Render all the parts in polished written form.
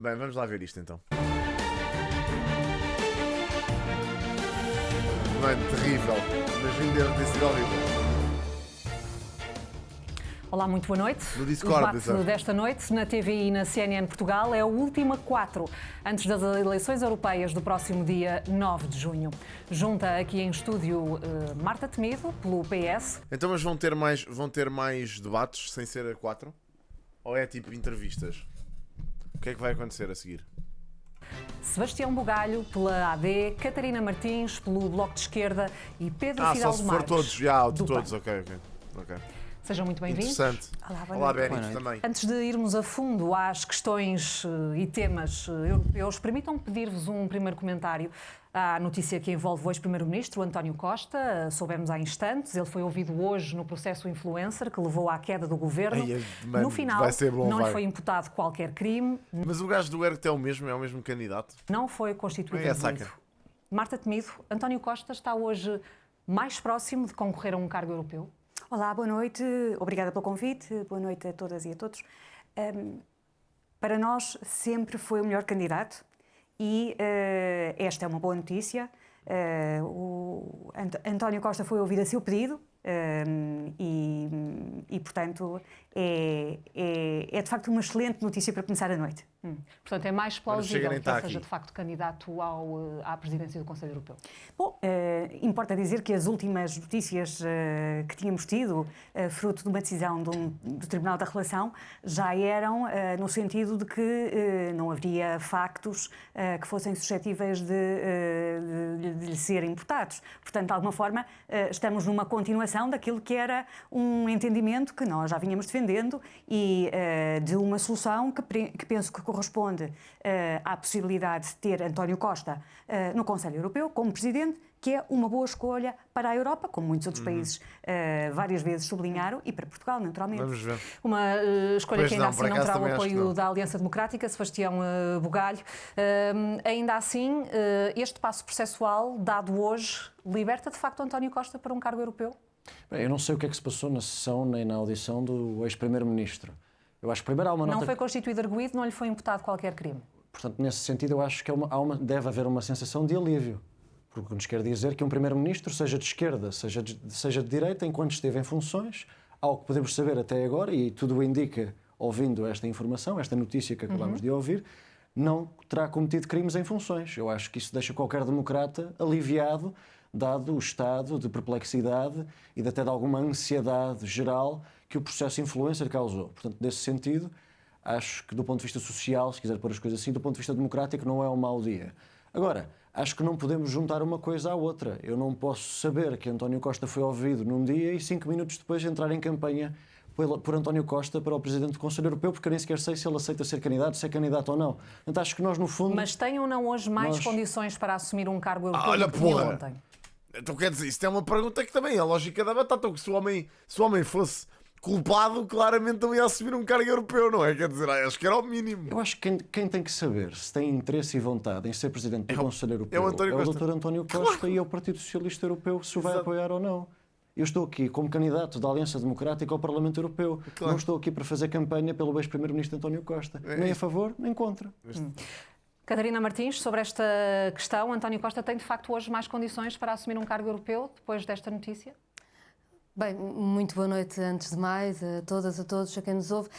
Bem, vamos lá ver isto então. Não é terrível, mas ainda deve ter sido horrível. Olá, muito boa noite. No Discord, o debate desta noite na TV e na CNN Portugal é o último a 4, antes das eleições europeias do próximo dia 9 de junho. Junta aqui em estúdio Marta Temido, pelo PS. Então, mas vão ter mais debates sem ser a 4? Ou é tipo entrevistas? O que é que vai acontecer a seguir? Sebastião Bugalho, pela AD, Catarina Martins, pelo Bloco de Esquerda e Pedro Fidalgo só se for Marques, todos, do todos, PAN. ok. Sejam muito bem-vindos. Interessante. Olá, Benito, também. Antes de irmos a fundo às questões e temas europeus, permitam-me pedir-vos um primeiro comentário à notícia que envolve o ex-primeiro-ministro António Costa. Soubemos há instantes, ele foi ouvido hoje no processo influencer que levou à queda do governo. Mano, no final, vai ser bom, não lhe foi imputado qualquer crime. Mas o gajo do ERT é o mesmo candidato? Não foi constituído arguido. Marta Temido, António Costa está hoje mais próximo de concorrer a um cargo europeu? Olá, boa noite. Obrigada pelo convite. Boa noite a todas e a todos. Para nós sempre foi o melhor candidato e esta é uma boa notícia. O António Costa foi ouvido a seu pedido e portanto, é de facto uma excelente notícia para começar a noite. Portanto, é mais plausível que ele aqui. seja de facto candidato à presidência do Conselho Europeu? Bom, importa dizer que as últimas notícias que tínhamos tido, fruto de uma decisão do Tribunal da Relação, já eram no sentido de que não haveria factos que fossem suscetíveis de lhe serem imputados. Portanto, de alguma forma, estamos numa continuação daquilo que era um entendimento que nós já vínhamos defendendo e de uma solução que penso que corresponde à possibilidade de ter António Costa no Conselho Europeu como Presidente, que é uma boa escolha para a Europa, como muitos outros países várias vezes sublinharam, e para Portugal, naturalmente. Vamos ver. Uma escolha que ainda assim não terá o apoio da Aliança Democrática, Sebastião Bugalho. Ainda assim, este passo processual dado hoje liberta de facto António Costa para um cargo europeu? Bem, eu não sei o que é que se passou na sessão nem na audição do ex-primeiro-ministro. Eu acho que primeiro há uma nota... Não foi constituído arguido, não lhe foi imputado qualquer crime. Portanto, nesse sentido, eu acho que deve haver uma sensação de alívio. Porque nos quer dizer que um primeiro-ministro, seja de esquerda, seja de direita, enquanto esteve em funções, ao que podemos saber até agora, e tudo o indica, ouvindo esta informação, esta notícia que acabamos de ouvir, não terá cometido crimes em funções. Eu acho que isso deixa qualquer democrata aliviado, dado o estado de perplexidade e até de alguma ansiedade geral que o processo influencer causou. Portanto, nesse sentido, acho que do ponto de vista social, se quiser pôr as coisas assim, do ponto de vista democrático, não é um mau dia. Agora, acho que não podemos juntar uma coisa à outra. Eu não posso saber que António Costa foi ouvido num dia e 5 minutos depois entrar em campanha por António Costa para o Presidente do Conselho Europeu, porque eu nem sequer sei se ele aceita ser candidato, se é candidato ou não. Portanto, acho que nós, no fundo... Mas tem ou não hoje mais condições para assumir um cargo europeu Olha, do que tinha porra. ontem? Então quer dizer, isto é uma pergunta que também é a lógica da batata. Se o homem fosse culpado, claramente não ia assumir um cargo europeu, não é? Quer dizer, acho que era o mínimo. Eu acho que quem tem que saber se tem interesse e vontade em ser Presidente do Conselho Europeu é o Dr. António Costa e é o Partido Socialista Europeu, se o vai apoiar ou não. Eu estou aqui como candidato da Aliança Democrática ao Parlamento Europeu. Não estou aqui para fazer campanha pelo ex-primeiro-ministro António Costa. Nem a favor, nem contra. Catarina Martins, sobre esta questão, António Costa tem de facto hoje mais condições para assumir um cargo europeu depois desta notícia? Bem, muito boa noite antes de mais a todas, a todos, a quem nos ouve.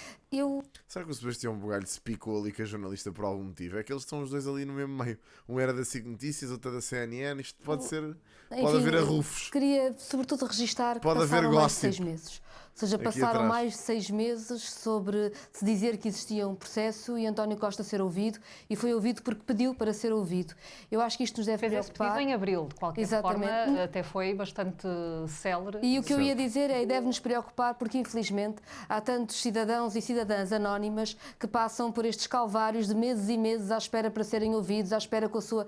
Será que o Sebastião Bugalho se picou ali com a jornalista por algum motivo? É que eles estão os dois ali no mesmo meio. Um era da SIC Notícias, outro da CNN. Isto pode ser... Enfim, pode haver arrufos. Queria, sobretudo, registar que Pode passaram haver mais de gossip. 6 meses. Ou seja, Aqui passaram atrás. mais de 6 meses sobre se dizer que existia um processo e António Costa ser ouvido, e foi ouvido porque pediu para ser ouvido. Eu acho que isto nos deve Fez esse preocupar. pedido em abril, de qualquer forma, até foi bastante célere. E o que eu ia dizer é que deve-nos preocupar porque, infelizmente, há tantos cidadãos e cidadãs anónimas que passam por estes calvários de meses e meses à espera para serem ouvidos, à espera com a sua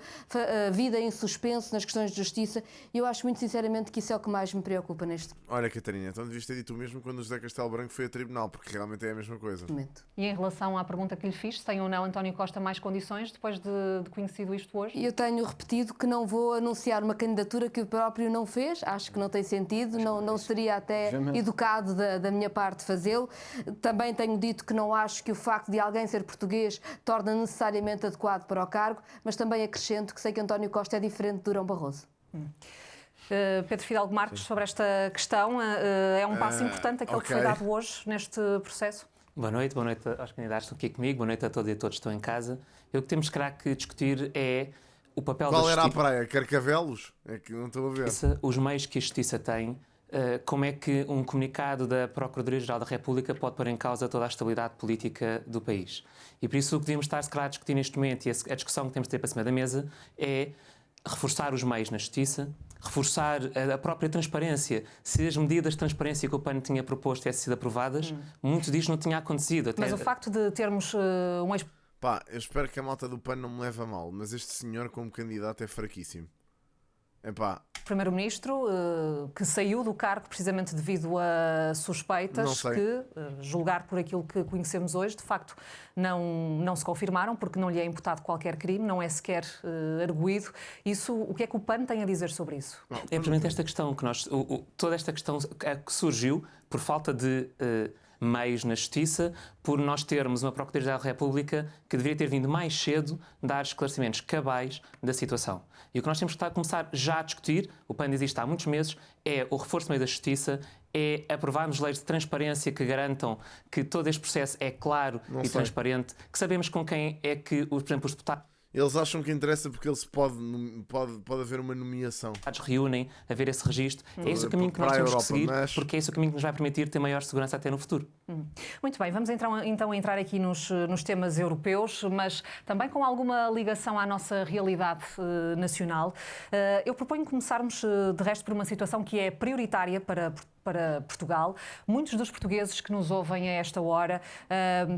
vida em suspenso nas questões de justiça, e eu acho muito sinceramente que isso é o que mais me preocupa neste. Olha, Catarina, então devias ter dito o mesmo quando o José Castelo Branco foi a tribunal, porque realmente é a mesma coisa. E em relação à pergunta que lhe fiz, se tem ou não António Costa mais condições, depois de conhecido isto hoje? Eu tenho repetido que não vou anunciar uma candidatura que o próprio não fez, acho que não tem sentido, não seria até educado da minha parte fazê-lo. Também tenho dito que não acho que o facto de alguém ser português torna necessariamente adequado para o cargo, mas também acrescento que sei que António Costa é diferente de Durão Barroso. Pedro Fidalgo Marques, sobre esta questão, é um passo importante aquele que foi dado hoje neste processo? Boa noite aos candidatos que estão aqui comigo, boa noite a todos e a todos que estão em casa. O que temos que discutir é o papel da justiça. Qual era a praia? Carcavelos? É que não estou a ver. Os meios que a justiça tem, como é que um comunicado da Procuradoria-Geral da República pode pôr em causa toda a estabilidade política do país. E por isso o que devíamos estar, se calhar, a discutir neste momento, e a discussão que temos de ter para cima da mesa, é reforçar os meios na justiça, reforçar a própria transparência. Se as medidas de transparência que o PAN tinha proposto tivessem sido aprovadas, muito disto não tinha acontecido. Mas o facto de termos um ex... Pá, eu espero que a malta do PAN não me leve a mal, mas este senhor como candidato é fraquíssimo. Epá, Primeiro-Ministro que saiu do cargo precisamente devido a suspeitas que, julgar por aquilo que conhecemos hoje, de facto não se confirmaram, porque não lhe é imputado qualquer crime, não é sequer arguído. Isso, o que é que o PAN tem a dizer sobre isso? É precisamente esta questão que toda esta questão que surgiu por falta de meios na justiça, por nós termos uma Procuradoria-Geral da República que deveria ter vindo mais cedo dar esclarecimentos cabais da situação. E o que nós temos que começar já a discutir, o PAN diz isto há muitos meses, é o reforço do meio da justiça, é aprovarmos leis de transparência que garantam que todo este processo é claro e transparente, que sabemos com quem é que, por exemplo, os deputados... Eles acham que interessa porque eles pode haver uma nomeação. reúnem a ver esse registro. É esse o caminho que nós temos que seguir, porque é esse o caminho que nos vai permitir ter maior segurança até no futuro. Muito bem, vamos então entrar aqui nos temas europeus, mas também com alguma ligação à nossa realidade nacional. Eu proponho começarmos, de resto, por uma situação que é prioritária para Portugal. Muitos dos portugueses que nos ouvem a esta hora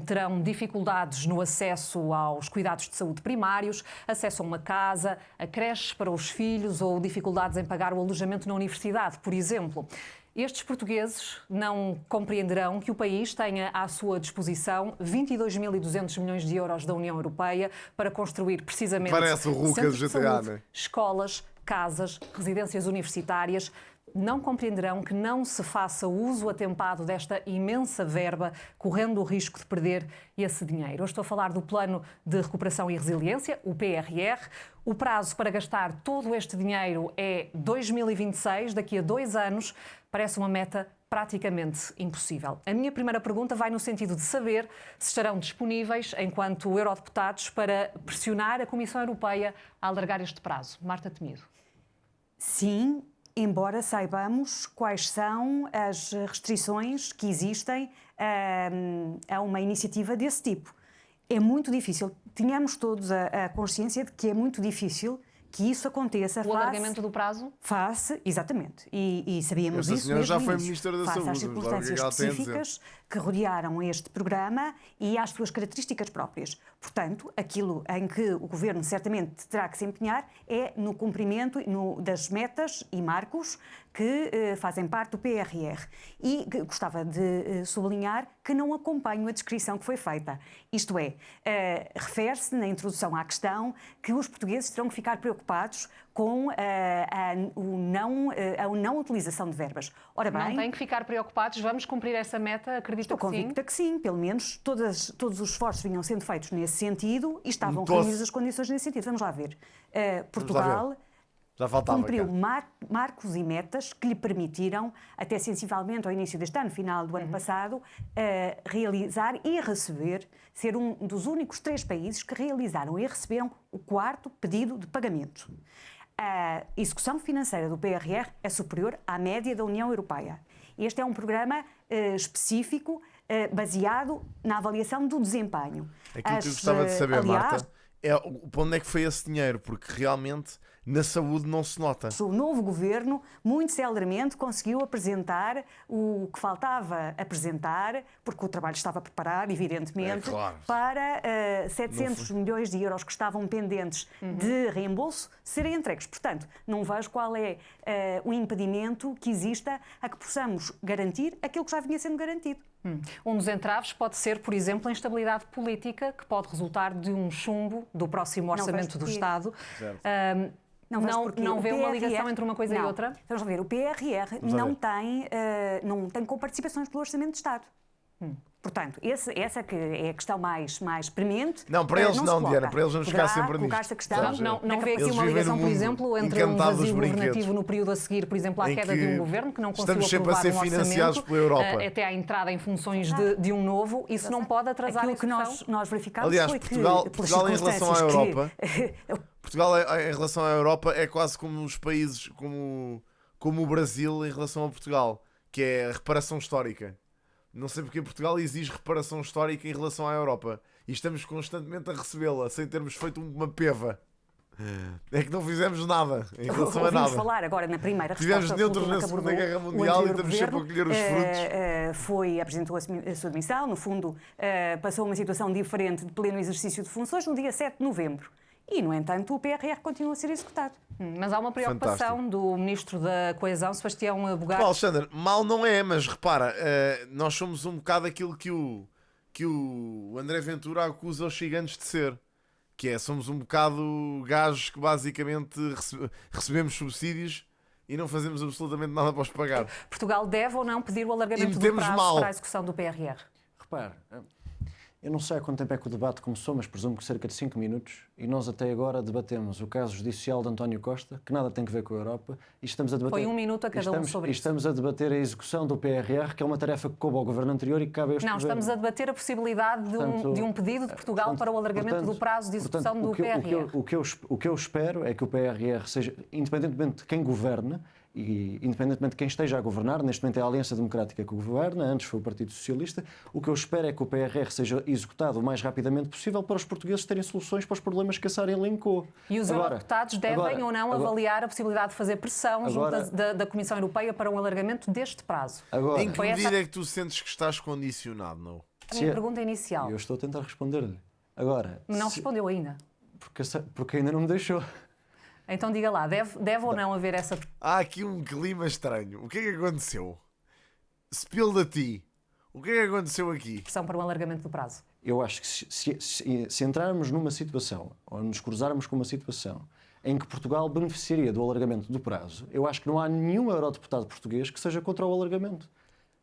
terão dificuldades no acesso aos cuidados de saúde primários, acesso a uma casa, a creches para os filhos ou dificuldades em pagar o alojamento na universidade, por exemplo. Estes portugueses não compreenderão que o país tenha à sua disposição 22.200 milhões de euros da União Europeia para construir precisamente Parece o Rucas centros de GTA, saúde, né? escolas, casas, residências universitárias. Não compreenderão que não se faça uso atempado desta imensa verba, correndo o risco de perder esse dinheiro. Eu estou a falar do Plano de Recuperação e Resiliência, o PRR. O prazo para gastar todo este dinheiro é 2026, daqui a 2 anos. Parece uma meta praticamente impossível. A minha primeira pergunta vai no sentido de saber se estarão disponíveis, enquanto eurodeputados, para pressionar a Comissão Europeia a alargar este prazo. Marta Temido. Sim, embora saibamos quais são as restrições que existem a uma iniciativa desse tipo. É muito difícil. Tínhamos todos a consciência de que é muito difícil que isso aconteça. O alargamento do prazo? Exatamente. E sabíamos isso mesmo. Já foi Ministra da Saúde. Face às circunstâncias específicas que rodearam este programa e às suas características próprias. Portanto, aquilo em que o Governo certamente terá que se empenhar é no cumprimento das metas e marcos que fazem parte do PRR. E gostava de sublinhar que não acompanho a descrição que foi feita. Isto é, refere-se na introdução à questão que os portugueses terão que ficar preocupados com a não utilização de verbas. Ora bem, não têm que ficar preocupados, vamos cumprir essa meta, acredito que sim? Estou convicta que sim, pelo menos todos os esforços vinham sendo feitos nesse sentido e estavam reunidas as condições nesse sentido. Vamos lá ver. Portugal já faltava, cumpriu marcos e metas que lhe permitiram, até sensivelmente ao início deste ano, final do ano passado, realizar e receber, ser um dos únicos 3 países que realizaram e receberam o 4º pedido de pagamento. A execução financeira do PRR é superior à média da União Europeia. Este é um programa específico, baseado na avaliação do desempenho. Aquilo que eu gostava de saber, Marta, para onde é que foi esse dinheiro? Porque realmente na saúde não se nota. O novo governo, muito celeremente, conseguiu apresentar o que faltava apresentar, porque o trabalho estava preparado, evidentemente, claro. para 700 milhões de euros que estavam pendentes de reembolso serem entregues. Portanto, não vejo qual é o impedimento que exista a que possamos garantir aquilo que já vinha sendo garantido. Um dos entraves pode ser, por exemplo, a instabilidade política, que pode resultar de um chumbo do próximo orçamento do Estado. Não vê uma ligação entre uma coisa e outra? Vamos ver, o PRR não tem comparticipações pelo Orçamento de Estado. Portanto, essa que é a questão mais premente. Não, para eles não, se Diana, para eles vamos ficar sempre nisto. Colocar-se a questão. Não vê aqui Eles uma vivem ligação, num por mundo exemplo, entre um encantado dos vazio brinquedos. governativo no período a seguir, por exemplo, à Em queda que de um governo que não conseguiu estamos sempre a aprovar ser um financiados orçamento, pela Europa. até à entrada em funções de um novo. Isso não pode atrasar a Aquilo que execução? nós verificámos Aliás, foi Portugal que, por em relação à circunstâncias Europa, que- Portugal em relação à Europa é quase como os países como o Brasil em relação a Portugal, que é a reparação histórica. Não sei porque Portugal exige reparação histórica em relação à Europa e estamos constantemente a recebê-la sem termos feito uma peva. É que não fizemos nada em relação a Ouvimos nada. falar agora na primeira Tivemos resposta neutros última na que Segunda abordou Guerra o Mundial e anterior estamos sempre a governo, colher os frutos. apresentou a sua demissão, no fundo passou uma situação diferente de pleno exercício de funções no dia 7 de novembro. E, no entanto, o PRR continua a ser executado. Mas há uma preocupação do Ministro da Coesão, Sebastião Bugalho. Alexandre, mal não é, mas repara, nós somos um bocado aquilo que o André Ventura acusa os gigantes de ser. Que é, somos um bocado gajos que basicamente recebemos subsídios e não fazemos absolutamente nada para os pagar. Portugal deve ou não pedir o alargamento do metemos prazo mal. para a execução do PRR? Repare, eu não sei há quanto tempo é que o debate começou, mas presumo que cerca de 5 minutos, e nós até agora debatemos o caso judicial de António Costa, que nada tem a ver com a Europa, e estamos a debater... Foi 1 minuto a cada um sobre isso. Estamos a debater a execução do PRR, que é uma tarefa que coube ao governo anterior e que cabe a este Não, governo. estamos a debater a possibilidade de um pedido de Portugal para o alargamento do prazo de execução do PRR. O que eu espero é que o PRR seja, independentemente de quem governe, e independentemente de quem esteja a governar, neste momento é a Aliança Democrática que governa, antes foi o Partido Socialista, o que eu espero é que o PRR seja executado o mais rapidamente possível para os portugueses terem soluções para os problemas que a Sara elencou. E os eurodeputados devem ou não avaliar a possibilidade de fazer pressão junto da Comissão Europeia para um alargamento deste prazo? Em que Foi medida é que tu sentes que estás condicionado, não? A minha pergunta inicial. Eu estou a tentar responder-lhe. Agora, Não respondeu ainda. porque ainda não me deixou. Então diga lá, deve ou não haver essa... Há aqui um clima estranho. O que é que aconteceu? Spill da ti. O que é que aconteceu aqui? pressão para um alargamento do prazo? Eu acho que se entrarmos numa situação, ou nos cruzarmos com uma situação, em que Portugal beneficiaria do alargamento do prazo, eu acho que não há nenhum eurodeputado português que seja contra o alargamento.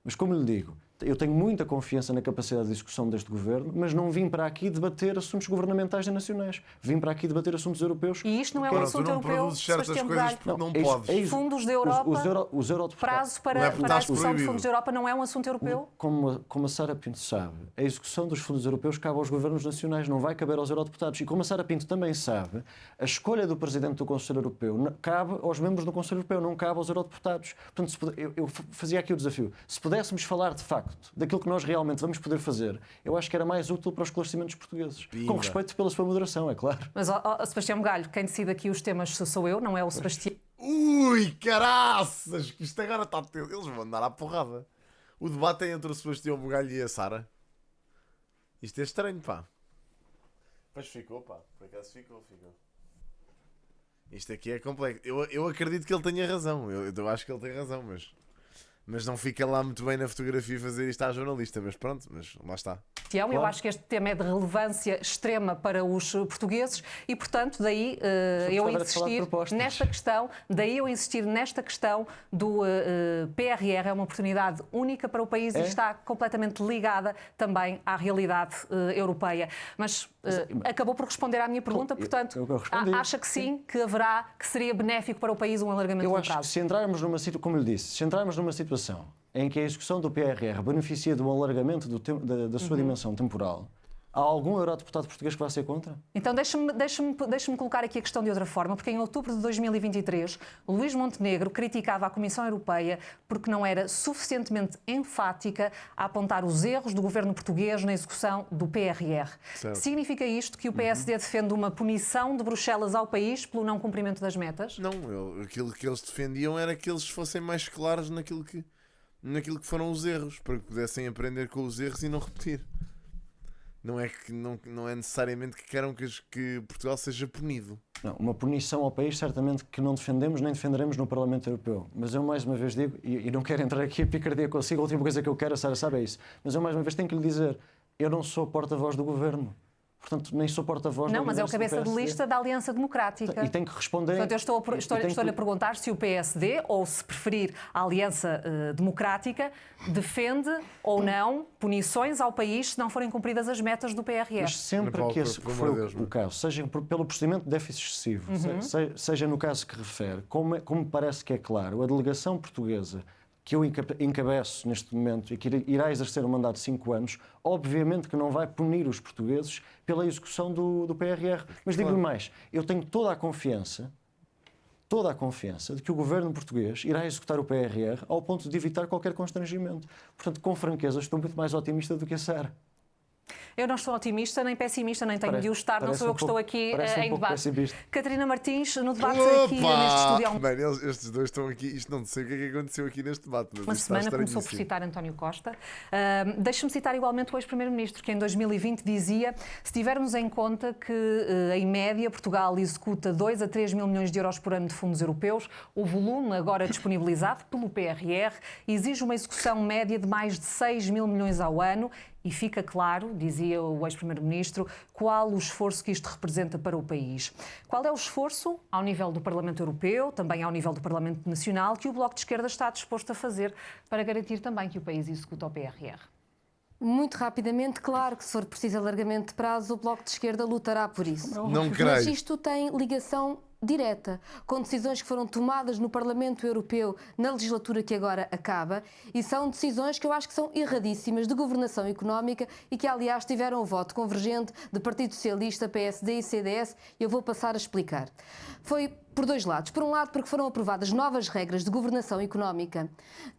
Mas, como lhe digo, eu tenho muita confiança na capacidade de execução deste governo, mas não vim para aqui debater assuntos governamentais e nacionais. Vim para aqui debater assuntos europeus. E isto não é um Pronto, assunto tu não europeu, produzes certas Sebastião coisas Bugalho. porque não podes. Fundos da Europa, os eurodeputados, prazo Não é porque para a estás execução dos proibido. fundos da Europa não é um assunto europeu? como a Sara Pinto sabe, a execução dos fundos europeus cabe aos governos nacionais, não vai caber aos eurodeputados. E como a Sara Pinto também sabe, a escolha do Presidente do Conselho Europeu cabe aos membros do Conselho Europeu, não cabe aos eurodeputados. Portanto, eu fazia aqui o desafio. Se pudéssemos falar de facto daquilo que nós realmente vamos poder fazer, eu acho que era mais útil para os esclarecimentos portugueses. Com respeito pela sua moderação, é claro. Mas, Sebastião Bugalho, quem decide aqui os temas sou eu, não é o Sebastião. Ui, caraças! Que isto agora está... Eles vão andar à porrada. O debate é entre o Sebastião Bugalho e a Sara. Isto é estranho, pá. Pois ficou, pá. Por acaso ficou. Isto aqui é complexo. Eu acredito que ele tenha razão. Eu acho que ele tem razão, mas não fica lá muito bem na fotografia fazer isto à jornalista. Mas pronto, mas lá está. Eu acho que este tema é de relevância extrema para os portugueses e, portanto, daí eu insistir nesta questão do PRR. É uma oportunidade única para o país e está completamente ligada também à realidade europeia. Mas acabou por responder à minha pergunta, portanto, acha que sim, que seria benéfico para o país um alargamento do prazo? Eu acho que se entrarmos numa situação, como lhe disse, se entrarmos numa situação em que a execução do PRR beneficia de um alargamento da sua dimensão temporal, Há algum eurodeputado português que vai ser contra? Então deixe-me colocar aqui a questão de outra forma, porque em outubro de 2023, Luís Montenegro criticava a Comissão Europeia porque não era suficientemente enfática a apontar os erros do governo português na execução do PRR. Certo. Significa isto que o PSD defende uma punição de Bruxelas ao país pelo não cumprimento das metas? Não, aquilo que eles defendiam era que eles fossem mais claros naquilo que foram os erros, para que pudessem aprender com os erros e não repetir. Não é necessariamente que queiram que Portugal seja punido. Não, uma punição ao país certamente que não defendemos nem defenderemos no Parlamento Europeu. Mas eu mais uma vez digo, e não quero entrar aqui a picardia consigo, a última coisa que eu quero, a Sara sabe, é isso. Mas eu mais uma vez tenho que lhe dizer, eu não sou porta-voz do Governo. Portanto, nem sou porta-voz Não, mas é o cabeça de lista da Aliança Democrática. E tenho que responder... Portanto, eu estou-lhe a perguntar se o PSD, ou se preferir a Aliança Democrática, defende ou não punições ao país se não forem cumpridas as metas do PRR. Mas sempre que esse for o caso, seja pelo procedimento de déficit excessivo, seja no caso que refere, como me parece que é claro, a delegação portuguesa que eu encabeço neste momento e que irá exercer um mandato de 5 anos, obviamente que não vai punir os portugueses pela execução do PRR. Mas digo-lhe mais, eu tenho toda a confiança de que o governo português irá executar o PRR ao ponto de evitar qualquer constrangimento. Portanto, com franqueza, estou muito mais otimista do que a Sara. Eu não estou otimista, nem pessimista, nem tenho de o estar, não sou eu que estou aqui em debate. Pessimista. Catarina Martins, no debate aqui neste estúdio... Mano, estes dois estão aqui, isto não sei o que é que aconteceu aqui neste debate. Mas uma semana começou por citar António Costa. Deixe-me citar igualmente o ex-primeiro-ministro, que em 2020 dizia, se tivermos em conta que, em média, Portugal executa 2 a 3 mil milhões de euros por ano de fundos europeus, o volume agora disponibilizado pelo PRR exige uma execução média de mais de 6 mil milhões ao ano. E fica claro, dizia o ex-primeiro-ministro, qual o esforço que isto representa para o país. Qual é o esforço, ao nível do Parlamento Europeu, também ao nível do Parlamento Nacional, que o Bloco de Esquerda está disposto a fazer para garantir também que o país executa o PRR? Muito rapidamente, claro que se for preciso alargamento de prazo, o Bloco de Esquerda lutará por isso. Não creio. Mas isto tem ligação direta com decisões que foram tomadas no Parlamento Europeu na legislatura que agora acaba, e são decisões que eu acho que são erradíssimas de governação económica e que, aliás, tiveram o voto convergente de Partido Socialista, PSD e CDS, e eu vou passar a explicar. Foi por dois lados. Por um lado, porque foram aprovadas novas regras de governação económica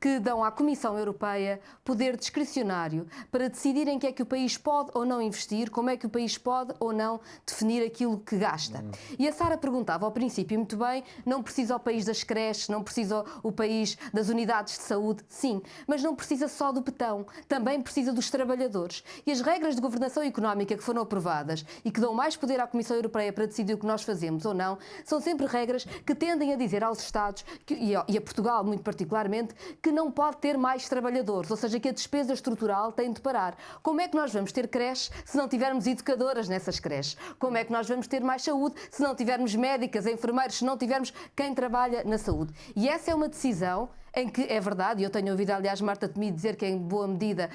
que dão à Comissão Europeia poder discricionário para decidir em que é que o país pode ou não investir, como é que o país pode ou não definir aquilo que gasta. E a Sara perguntava ao princípio, muito bem, não precisa o país das creches, não precisa o país das unidades de saúde, sim, mas não precisa só do petão, também precisa dos trabalhadores. E as regras de governação económica que foram aprovadas e que dão mais poder à Comissão Europeia para decidir o que nós fazemos ou não, são sempre regras que tendem a dizer aos Estados, e a Portugal muito particularmente, que não pode ter mais trabalhadores, ou seja, que a despesa estrutural tem de parar. Como é que nós vamos ter creches se não tivermos educadoras nessas creches? Como é que nós vamos ter mais saúde se não tivermos médicas, enfermeiros, se não tivermos quem trabalha na saúde? E essa é uma decisão em que é verdade, e eu tenho ouvido, aliás, Marta Temido dizer que em boa medida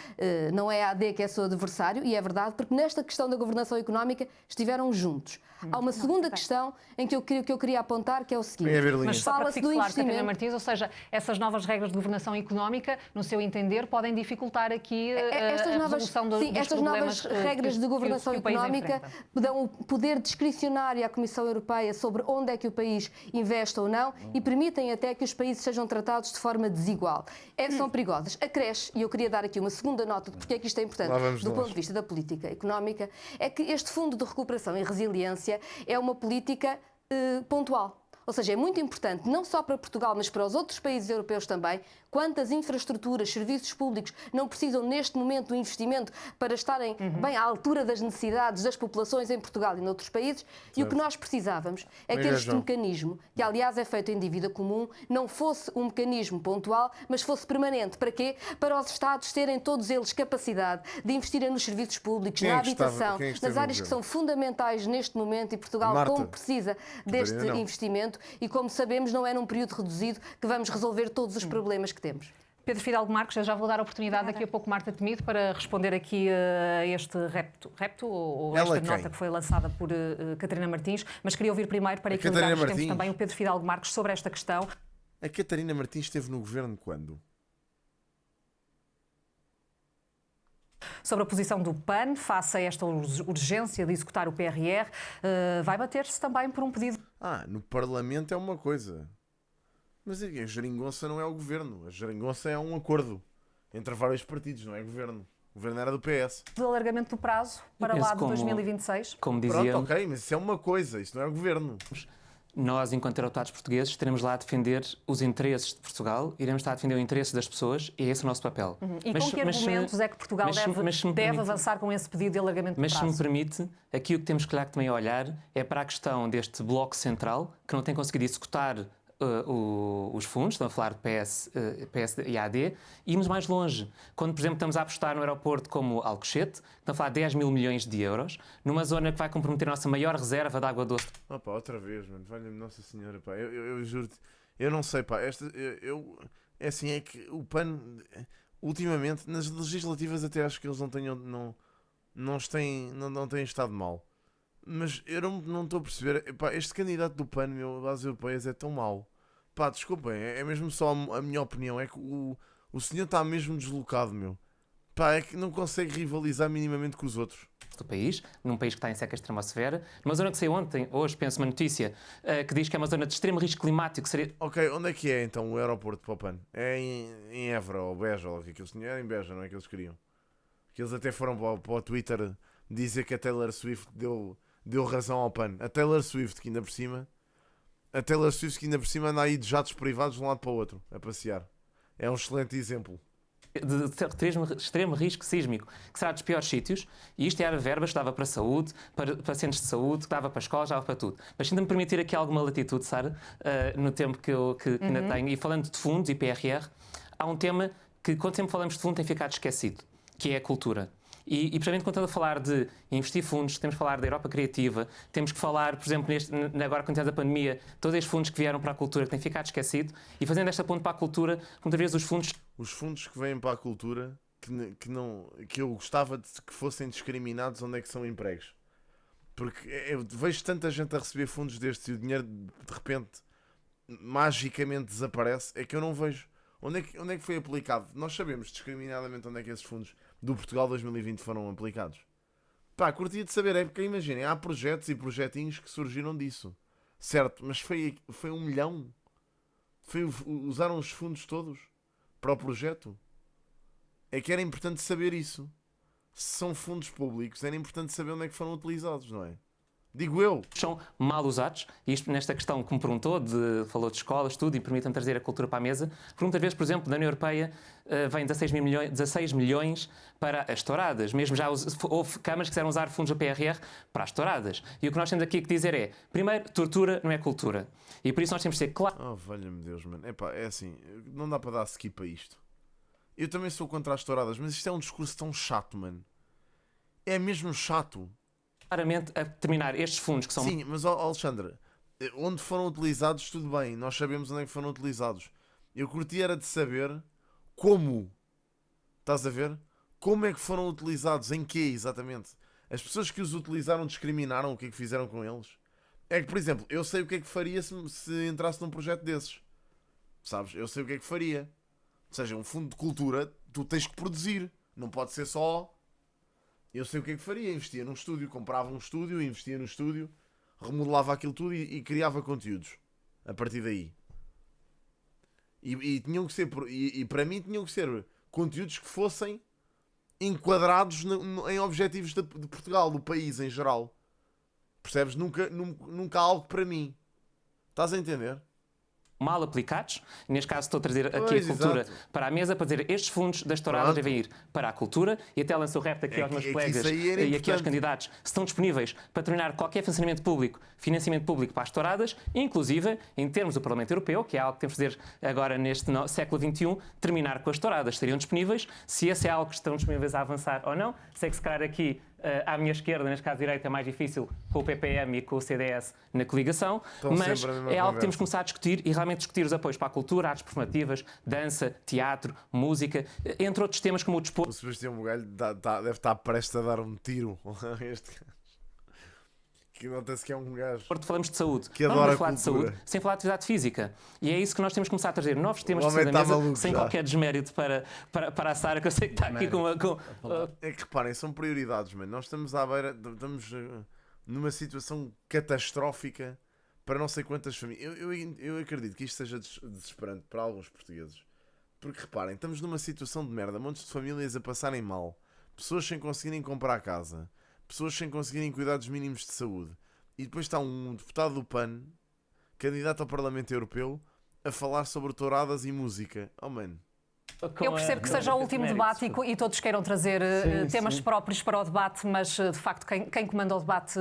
não é a AD que é seu adversário, e é verdade, porque nesta questão da governação económica estiveram juntos. Há uma segunda questão em que eu queria apontar, que é o seguinte. Mas só para que fique claro, Catarina Martins, ou seja, essas novas regras de governação económica, no seu entender, podem dificultar aqui a resolução dos problemas. Estas novas regras de governação económica dão o poder discricionário à Comissão Europeia sobre onde é que o país investe ou não e permitem até que os países sejam tratados de forma desigual. São perigosas. A creche, e eu queria dar aqui uma segunda nota de porque é que isto é importante do ponto de vista da política económica, é que este Fundo de Recuperação e Resiliência é uma política pontual. Ou seja, é muito importante, não só para Portugal, mas para os outros países europeus também, quantas infraestruturas, serviços públicos não precisam neste momento do investimento para estarem bem à altura das necessidades das populações em Portugal e noutros países. E o que nós precisávamos é que este mecanismo, que aliás é feito em dívida comum, não fosse um mecanismo pontual, mas fosse permanente. Para quê? Para os Estados terem todos eles capacidade de investirem nos serviços públicos, na habitação, nas áreas que são fundamentais neste momento, e Portugal como precisa deste investimento. E como sabemos, não é num período reduzido que vamos resolver todos os problemas que temos. Pedro Fidalgo Marques, eu já vou dar a oportunidade daqui a pouco Marta Temido para responder aqui a este repto ou esta nota que foi lançada por Catarina Martins, mas queria ouvir primeiro para equilibrar os tempos também o Pedro Fidalgo Marques sobre esta questão. A Catarina Martins esteve no governo quando? sobre a posição do PAN face a esta urgência de executar o PRR. Vai bater-se também por um pedido. No Parlamento é uma coisa. Mas a geringonça não é o governo. A geringonça é um acordo entre vários partidos, não é governo. O governo era do PS. Do alargamento do prazo para lá de 2026. Como Pronto, dizia, ok, mas isso é uma coisa, isso não é o governo. nós, enquanto eurodeputados portugueses, estaremos lá a defender os interesses de Portugal, iremos estar a defender o interesse das pessoas e esse é o nosso papel. E com que argumentos é que Portugal deve avançar com esse pedido de alargamento do prazo? Mas se me permite, aqui o que temos que olhar também a olhar é para a questão deste bloco central, que não tem conseguido executar os fundos, estão a falar de PS e AD, e irmos mais longe. Quando, por exemplo, estamos a apostar no aeroporto como Alcochete, estão a falar de 10 mil milhões de euros, numa zona que vai comprometer a nossa maior reserva de água doce. Outra vez, mano, valha-me Nossa Senhora, pá, eu juro-te, eu não sei, pá, é assim, é que o PAN, ultimamente, nas legislativas até acho que eles não têm estado mal. Mas eu não estou a perceber. Pá, este candidato do PAN, às europeias, é tão mau. Pá, desculpem, é mesmo só a minha opinião. É que o senhor está mesmo deslocado, meu. Pá, é que não consegue rivalizar minimamente com os outros. Do país, num país que está em seca extrema severa, numa zona que saiu hoje, penso uma notícia, que diz que é uma zona de extremo risco climático. Seria... Ok, onde é que é então o aeroporto para o PAN? É em Évora ou Beja, ou o que eles tinham? Era em Beja, não é que eles queriam? Que eles até foram para o Twitter dizer que a Taylor Swift deu razão ao PAN. A Taylor Swift, que ainda por cima anda aí de jatos privados de um lado para o outro, a passear. É um excelente exemplo. De extremo risco sísmico, que será dos piores sítios, e isto era verbas que dava para a saúde, para centros de saúde, que dava para escolas, dava para tudo. Mas se ainda me permitir aqui alguma latitude, Sara, no tempo que ainda tenho, e falando de fundos e PRR, há um tema que, quando sempre falamos de fundo, tem ficado esquecido, que é a cultura. E precisamente quando estamos a falar de investir fundos, temos que falar da Europa Criativa, temos que falar, por exemplo, agora quando temos a pandemia, todos estes fundos que vieram para a cultura que têm ficado esquecido, e fazendo esta ponte para a cultura, muitas vezes os fundos... Os fundos que vêm para a cultura, que eu gostava de que fossem discriminados onde é que são empregos. Porque eu vejo tanta gente a receber fundos destes e o dinheiro de repente magicamente desaparece, é que eu não vejo. Onde é que foi aplicado? Nós sabemos discriminadamente onde é que esses fundos do Portugal 2020 foram aplicados. Pá, curtia de saber, é porque imaginem, há projetos e projetinhos que surgiram disso. Certo, mas foi 1 milhão? Usaram os fundos todos para o projeto? É que era importante saber isso. Se são fundos públicos, era importante saber onde é que foram utilizados, não é? Digo eu. São mal usados, e isto nesta questão que me perguntou, falou de escolas, tudo, e permitam-me trazer a cultura para a mesa, porque muitas vezes, por exemplo, da União Europeia vem 16 milhões para as touradas. Mesmo já houve câmaras que quiseram usar fundos da PRR para as touradas. E o que nós temos aqui que dizer é, primeiro, tortura não é cultura. E por isso nós temos de ser claro. Oh, valha-me Deus, mano. Epá, é assim, não dá para dar skip a isto. Eu também sou contra as touradas, mas isto é um discurso tão chato, mano. É mesmo chato. Claramente a determinar estes fundos que são... Sim, mas Alexandre, onde foram utilizados, tudo bem, nós sabemos onde é que foram utilizados. Eu curti era de saber como. Estás a ver? Como é que foram utilizados, em quê exatamente? As pessoas que os utilizaram discriminaram, o que é que fizeram com eles? É que, por exemplo, eu sei o que é que faria se entrasse num projeto desses. Sabes? Eu sei o que é que faria. Ou seja, um fundo de cultura, tu tens que produzir. Não pode ser só... Eu sei o que é que faria, investia num estúdio, comprava um estúdio, investia no estúdio, remodelava aquilo tudo e criava conteúdos a partir daí. E tinham que ser, e para mim tinham que ser conteúdos que fossem enquadrados em objetivos de Portugal, do país em geral. Percebes? Nunca há algo para mim. Estás a entender? Mal aplicados, neste caso estou a trazer aqui a cultura para a mesa para dizer estes fundos das touradas devem ir para a cultura, e até lanço o repto aqui aos meus colegas e aqui aos candidatos, se estão disponíveis para terminar qualquer financiamento público para as touradas, inclusive em termos do Parlamento Europeu, que é algo que temos de fazer agora neste século XXI, terminar com as touradas. Estariam disponíveis? Se esse é algo que estão disponíveis a avançar ou não, sei que se calhar aqui à minha esquerda, neste caso direita, é mais difícil com o PPM e com o CDS na coligação, mas é algo que temos que começar a discutir e realmente discutir os apoios para a cultura, artes performativas, dança, teatro, música, entre outros temas como o desporto. O Sebastião Bugalho deve estar prestes a dar um tiro a este gajo. que nota-se que é um gajo Falamos de saúde. que Não adora vamos falar de cultura. saúde sem falar de atividade física. E é isso que nós temos que começar a trazer novos temas O de homem cima da está mesa, maluco sem já. qualquer desmérito para a Sara, que eu sei que está aqui com... É que reparem, são prioridades, mano. Nós estamos à beira, estamos numa situação catastrófica para não sei quantas famílias. Eu acredito que isto seja desesperante para alguns portugueses. Porque reparem, estamos numa situação de merda, montes de famílias a passarem mal, pessoas sem conseguirem comprar casa, pessoas sem conseguirem cuidados mínimos de saúde. E depois está um deputado do PAN, candidato ao Parlamento Europeu, a falar sobre touradas e música. Oh, mano. Eu percebo que seja o último debate e todos queiram trazer temas próprios para o debate, mas de facto quem comanda o debate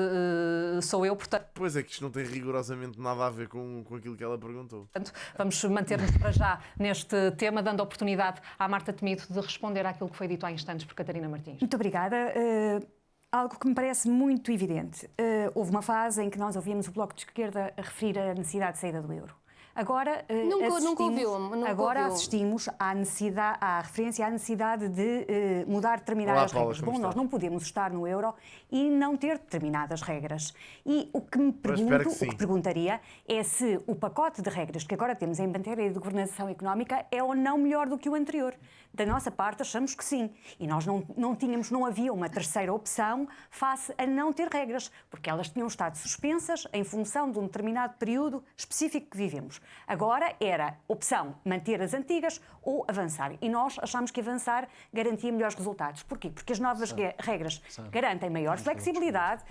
sou eu, portanto Pois é que isto não tem rigorosamente nada a ver com aquilo que ela perguntou. vamos manter-nos para já neste tema, dando a oportunidade à Marta Temido de responder àquilo que foi dito há instantes por Catarina Martins. Muito obrigada. Algo que me parece muito evidente. Houve uma fase em que nós ouvíamos o Bloco de Esquerda a referir a necessidade de saída do euro. Agora, assistimos à referência à necessidade de mudar determinadas Olá, Paula, regras. como Bom, está? nós não podemos estar no euro e não ter determinadas regras. E o que me espero que pergunto, sim. o que perguntaria é se o pacote de regras que agora temos em matéria de governação económica é ou não melhor do que o anterior. Da nossa parte, achamos que sim. E nós não havia uma terceira opção face a não ter regras, porque elas tinham estado suspensas em função de um determinado período específico que vivemos. Agora era opção manter as antigas ou avançar. E nós achamos que avançar garantia melhores resultados. Porquê? Porque as novas regras garantem maior flexibilidade,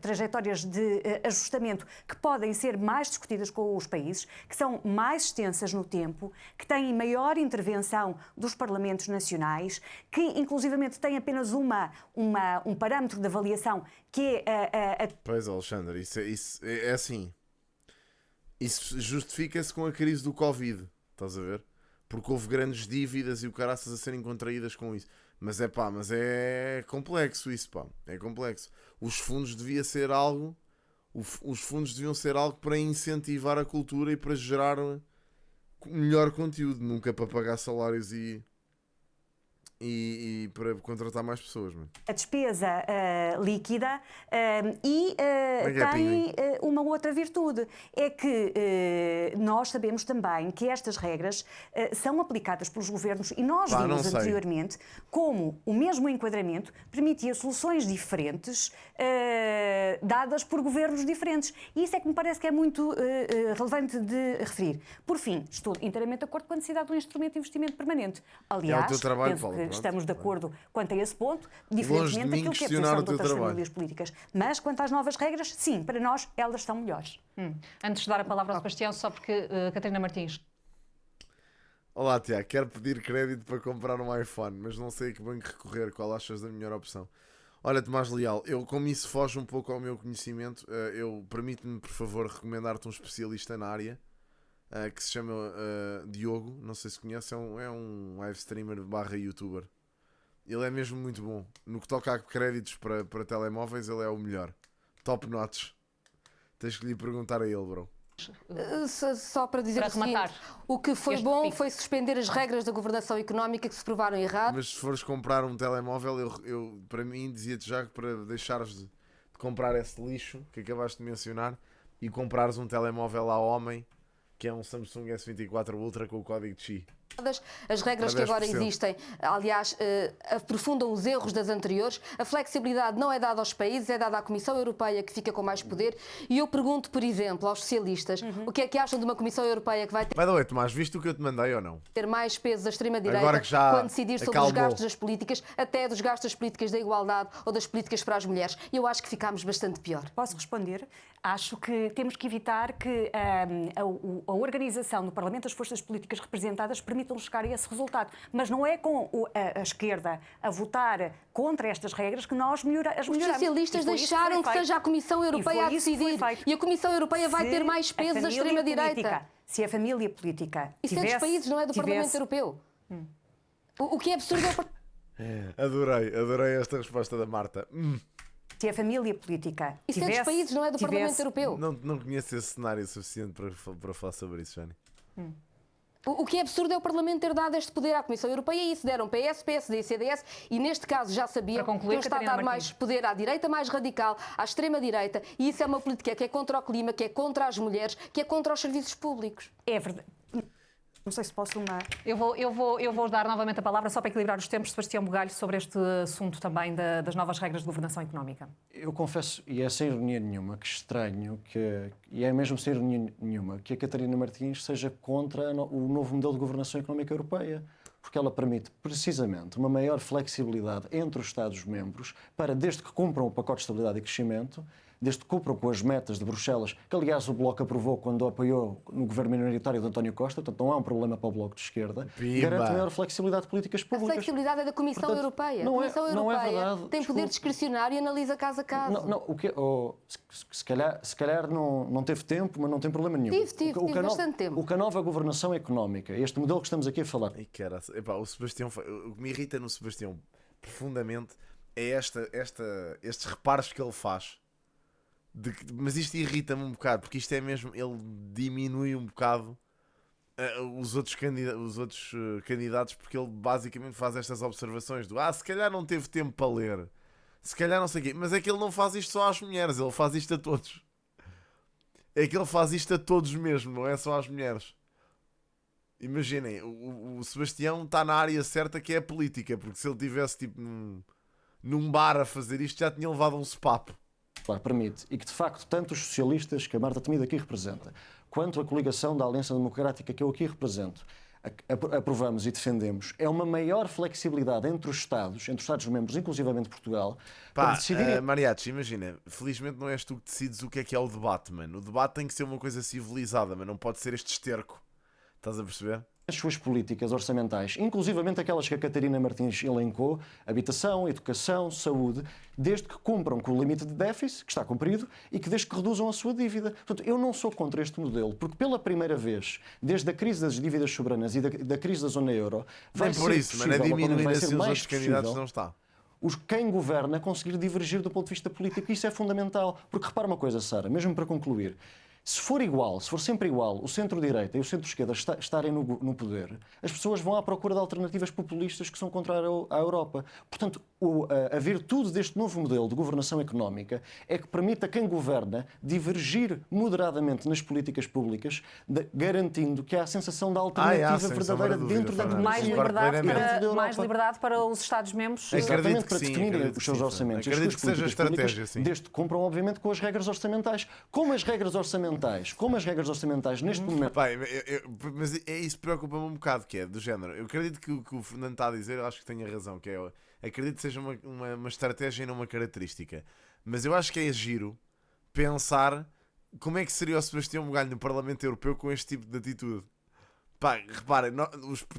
trajetórias de ajustamento que podem ser mais discutidas com os países, que são mais extensas no tempo, que têm maior intervenção dos parlamentos nacionais, que inclusivamente têm apenas um parâmetro de avaliação que é Pois, Alexandre, isso é assim. Isso justifica-se com a crise do Covid, estás a ver? Porque houve grandes dívidas e o caraças a serem contraídas com isso. Mas é complexo isso, pá. É complexo. Os fundos deviam ser algo para incentivar a cultura e para gerar melhor conteúdo, nunca para pagar salários e para contratar mais pessoas, mano. a despesa líquida e é tem uma outra virtude, é que nós sabemos também que estas regras são aplicadas pelos governos e nós Não vimos sei. anteriormente como o mesmo enquadramento permitia soluções diferentes dadas por governos diferentes. E isso é que me parece que é muito relevante de referir. Por fim, estou inteiramente de acordo com a necessidade de um instrumento de investimento permanente. Aliás, teu trabalho, penso Paula, que pronto, estamos de acordo quanto a esse ponto, Longe de diferentemente mim daquilo que é a questionar posição o de teu outras trabalho. famílias políticas. Mas quanto às novas regras, sim, para nós elas são melhores. Antes de dar a palavra ao Sebastião, só porque Catarina Martins. Olá, Tiago, quero pedir crédito para comprar um iPhone, mas não sei a que banco recorrer, qual achas da melhor opção? Olha, Tomás Leal, como isso foge um pouco ao meu conhecimento, permite-me, por favor, recomendar-te um especialista na área, que se chama Diogo, não sei se conhece, é um live streamer / youtuber. Ele é mesmo muito bom. No que toca a créditos para telemóveis, ele é o melhor. Top notch. Tens que lhe perguntar a ele, bro. Só para dizer Para o seguinte, rematar o que foi este bom pico. foi suspender as regras da governação económica que se provaram erradas. Mas se fores comprar um telemóvel, eu para mim dizia-te já que para deixares de comprar esse lixo que acabaste de mencionar e comprares um telemóvel à homem, que é um Samsung S24 Ultra com o código Qi. As regras que Para agora 10%. existem, aliás, aprofundam os erros das anteriores. A flexibilidade não é dada aos países, é dada à Comissão Europeia, que fica com mais poder. E eu pergunto, por exemplo, aos socialistas, o que é que acham de uma Comissão Europeia que vai By the way, Tomás, viste o que eu te mandei ou não? ter mais peso da extrema-direita Agora que já quando decidir sobre os acalmou. gastos das políticas, até dos gastos das políticas da igualdade ou das políticas para as mulheres? Eu acho que ficámos bastante pior. Posso responder? Acho que temos que evitar que a organização do Parlamento, as forças políticas representadas, permitam chegar a esse resultado. Mas não é com a esquerda a votar contra estas regras que nós as melhoramos. Os socialistas E foi isso que deixaram foi que feito. seja a Comissão E Europeia foi a isso que foi decidir. feito. E a Comissão Europeia vai Se ter mais a peso da família extrema-direita. política- Se a família política Isso é dos países, não é do Parlamento Europeu. O que é absurdo é Adorei esta resposta da Marta. Se a família política Isso é dos países, não é do Parlamento tivesse- Europeu. Não conheço esse cenário suficiente para falar sobre isso, Jani. O que é absurdo é o Parlamento ter dado este poder à Comissão Europeia e isso deram PS, PSD e CDS e neste caso já sabiam Para concluir, que está a dar Catarina mais Martins. poder à direita mais radical, à extrema-direita e isso é uma política que é contra o clima, que é contra as mulheres, que é contra os serviços públicos. É verdade. Não sei se posso uma... Eu vou dar novamente a palavra só para equilibrar os tempos, Sebastião Bugalho, sobre este assunto também das novas regras de governação económica. Eu confesso, e é sem ironia nenhuma, que estranho, e é mesmo sem ironia nenhuma, que a Catarina Martins seja contra o novo modelo de governação económica europeia, porque ela permite precisamente uma maior flexibilidade entre os Estados-membros para, desde que cumpram o pacote de estabilidade e crescimento, desde que cumpram com as metas de Bruxelas, que aliás o Bloco aprovou quando apoiou no governo minoritário de António Costa, portanto não há um problema para o Bloco de Esquerda, Pimba. garante maior flexibilidade de políticas A públicas. flexibilidade é da Comissão Portanto, Europeia. não A é- Comissão não é Europeia verdade, tem poder desculpe. discricionário e analisa caso a caso. Se calhar não teve tempo, mas não tem problema nenhum. Tive bastante tempo. O que a nova governação económica, este modelo que estamos aqui a falar, Ai, cara, epá, o Sebastião, o que me irrita no Sebastião profundamente é estes reparos que ele faz. Mas isto irrita-me um bocado, porque isto é mesmo, ele diminui um bocado os outros candidatos, porque ele basicamente faz estas observações do se calhar não teve tempo para ler, se calhar não sei o quê, mas é que ele não faz isto só às mulheres, ele faz isto a todos. É que ele faz isto a todos mesmo, não é só às mulheres. Imaginem, o Sebastião está na área certa, que é a política, porque se ele tivesse tipo num bar a fazer isto já tinha levado um sopapo. claro, permite, e que de facto tanto os socialistas, que a Marta Temido aqui representa, quanto a coligação da Aliança Democrática, que eu aqui represento, aprovamos e defendemos, é uma maior flexibilidade entre os Estados-membros, inclusivamente Portugal, para decidirem... Mariachi, imagina, felizmente não és tu que decides o que é o debate, mano. O debate tem que ser uma coisa civilizada, mas não pode ser este esterco. Estás a perceber? As suas políticas orçamentais, inclusivamente aquelas que a Catarina Martins elencou, habitação, educação, saúde, desde que cumpram com o limite de déficit, que está cumprido, e que desde que reduzam a sua dívida. Portanto, eu não sou contra este modelo, porque pela primeira vez, desde a crise das dívidas soberanas e da crise da zona euro, vai Nem por ser isso, mano, é possível, ou pelo menos diminuir vai assim ser os mais outros candidatos, possível, não está. quem governa conseguir divergir do ponto de vista político. Isso é fundamental. Porque repara uma coisa, Sara, mesmo para concluir, se for sempre igual, o centro-direita e o centro-esquerda estarem no poder, as pessoas vão à procura de alternativas populistas que são contrárias à Europa. Portanto, a virtude deste novo modelo de governação económica é que permite a quem governa divergir moderadamente nas políticas públicas, garantindo que há a sensação da alternativa sem verdadeira sombra de dentro dúvida, da Fernando. Mais Concordo liberdade, plenamente. mais liberdade para os Estados-membros. Acredito que para sim, definirem acredito os que seus sim, orçamentos. acredito as suas que seja políticas públicas, estratégia, sim. desde que cumpram, obviamente, com as regras orçamentais. Como as regras orçamentais neste momento... Pai, mas é isso que preocupa-me um bocado, que é do género. Eu acredito que o que o Fernando está a dizer, eu acho que tenha razão, que é, acredito que seja uma estratégia e não uma característica. Mas eu acho que é giro pensar como é que seria o Sebastião Bugalho no Parlamento Europeu com este tipo de atitude. Pá, reparem,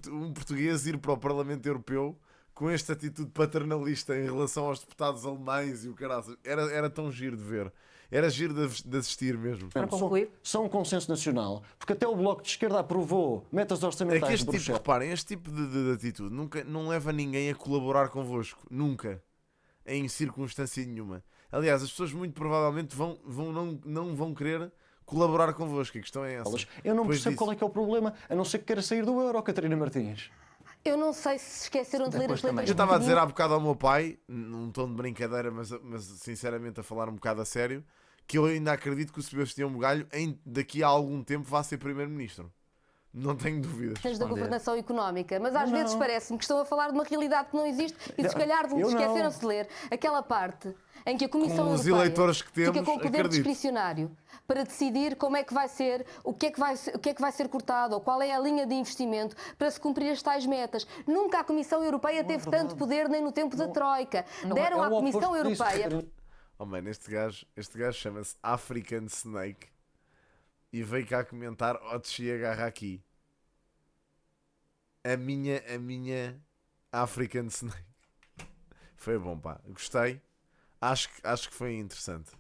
um português ir para o Parlamento Europeu com esta atitude paternalista em relação aos deputados alemães e o caraças, era tão giro de ver. Era giro de assistir mesmo. Para concluir. São um consenso nacional, porque até o Bloco de Esquerda aprovou metas É que orçamentais de este tipo, Bruxelas. reparem, este tipo de atitude nunca, não leva ninguém a colaborar convosco. Nunca. Em circunstância nenhuma. Aliás, as pessoas muito provavelmente não vão querer colaborar convosco. A questão é essa. Eu não Depois percebo disso. qual é que é o problema, a não ser que queira sair do euro, Catarina Martins. Eu não sei se esqueceram de ler as letras Eu estava a dizer pequeninas. há bocado ao meu pai, num tom de brincadeira, mas sinceramente a falar um bocado a sério, que eu ainda acredito que o Sebastião Bugalho daqui a algum tempo vai ser Primeiro-Ministro. Não tenho dúvidas. Da governação económica, mas às vezes parece-me que estão a falar de uma realidade que não existe e se calhar eu não. esqueceram-se de ler aquela parte em que a Comissão Com os Europeia eleitores que fica temos, com o poder acredito. discricionário para decidir como é que vai ser, o que é que vai ser cortado ou qual é a linha de investimento para se cumprir as tais metas. Nunca a Comissão Europeia teve tanto poder nem no tempo da Troika. Deram à Comissão Europeia... Oh man, este gajo chama-se African Snake e veio cá comentar Otshi agarra aqui. A minha African Snake. Foi bom, pá. Gostei. Acho que foi interessante.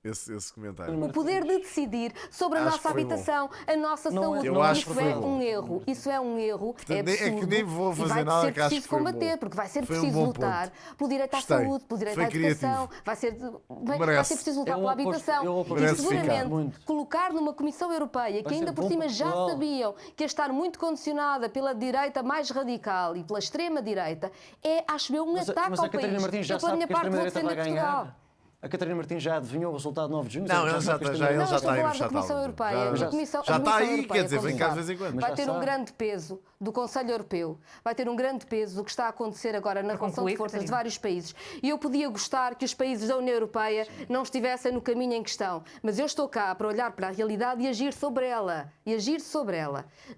esse comentário. O poder de decidir sobre a Acho nossa que foi bom. habitação, a nossa Não é- saúde. eu acho Isso que foi é bom. um erro. Isso é um erro. É Portanto, é que absurdo. nem vou fazer e vai nada ser que acho preciso que foi combater, bom. porque vai ser Foi um preciso bom lutar ponto. pelo direito à Gostei. saúde, pelo direito Foi à educação, criativo. vai Merece. ser preciso lutar É o pela oposto- habitação. é o oposto E Merece ficar. seguramente Muito. colocar numa Comissão Europeia, que Vai ainda ser por bom cima para já Portugal. sabiam que ia estar muito condicionada pela direita mais radical e pela extrema-direita, é, acho eu, um ataque Mas ao a Catarina país. Martins já Eu, pela sabe minha que a parte, vou extrema-direita vai defender Portugal. ganhar. A Catarina Martins já adivinhou o resultado de 9 de junho. Não, já ele sabe que a já extrema-direita- Não, está estou a aí no falar da Comissão chat-out. Europeia. Já- A já- Comissão- já a está Comissão aí, Europeia, quer dizer, vem como cá de sabe, vez em quando. Mas vai já ter um sabe. grande peso do Conselho Europeu, vai ter um grande peso do que está a acontecer agora na relação concluir, de forças de Catarina. vários países. E eu podia gostar que os países da União Europeia não estivessem no caminho em questão, mas eu estou cá para olhar para a realidade e agir sobre ela.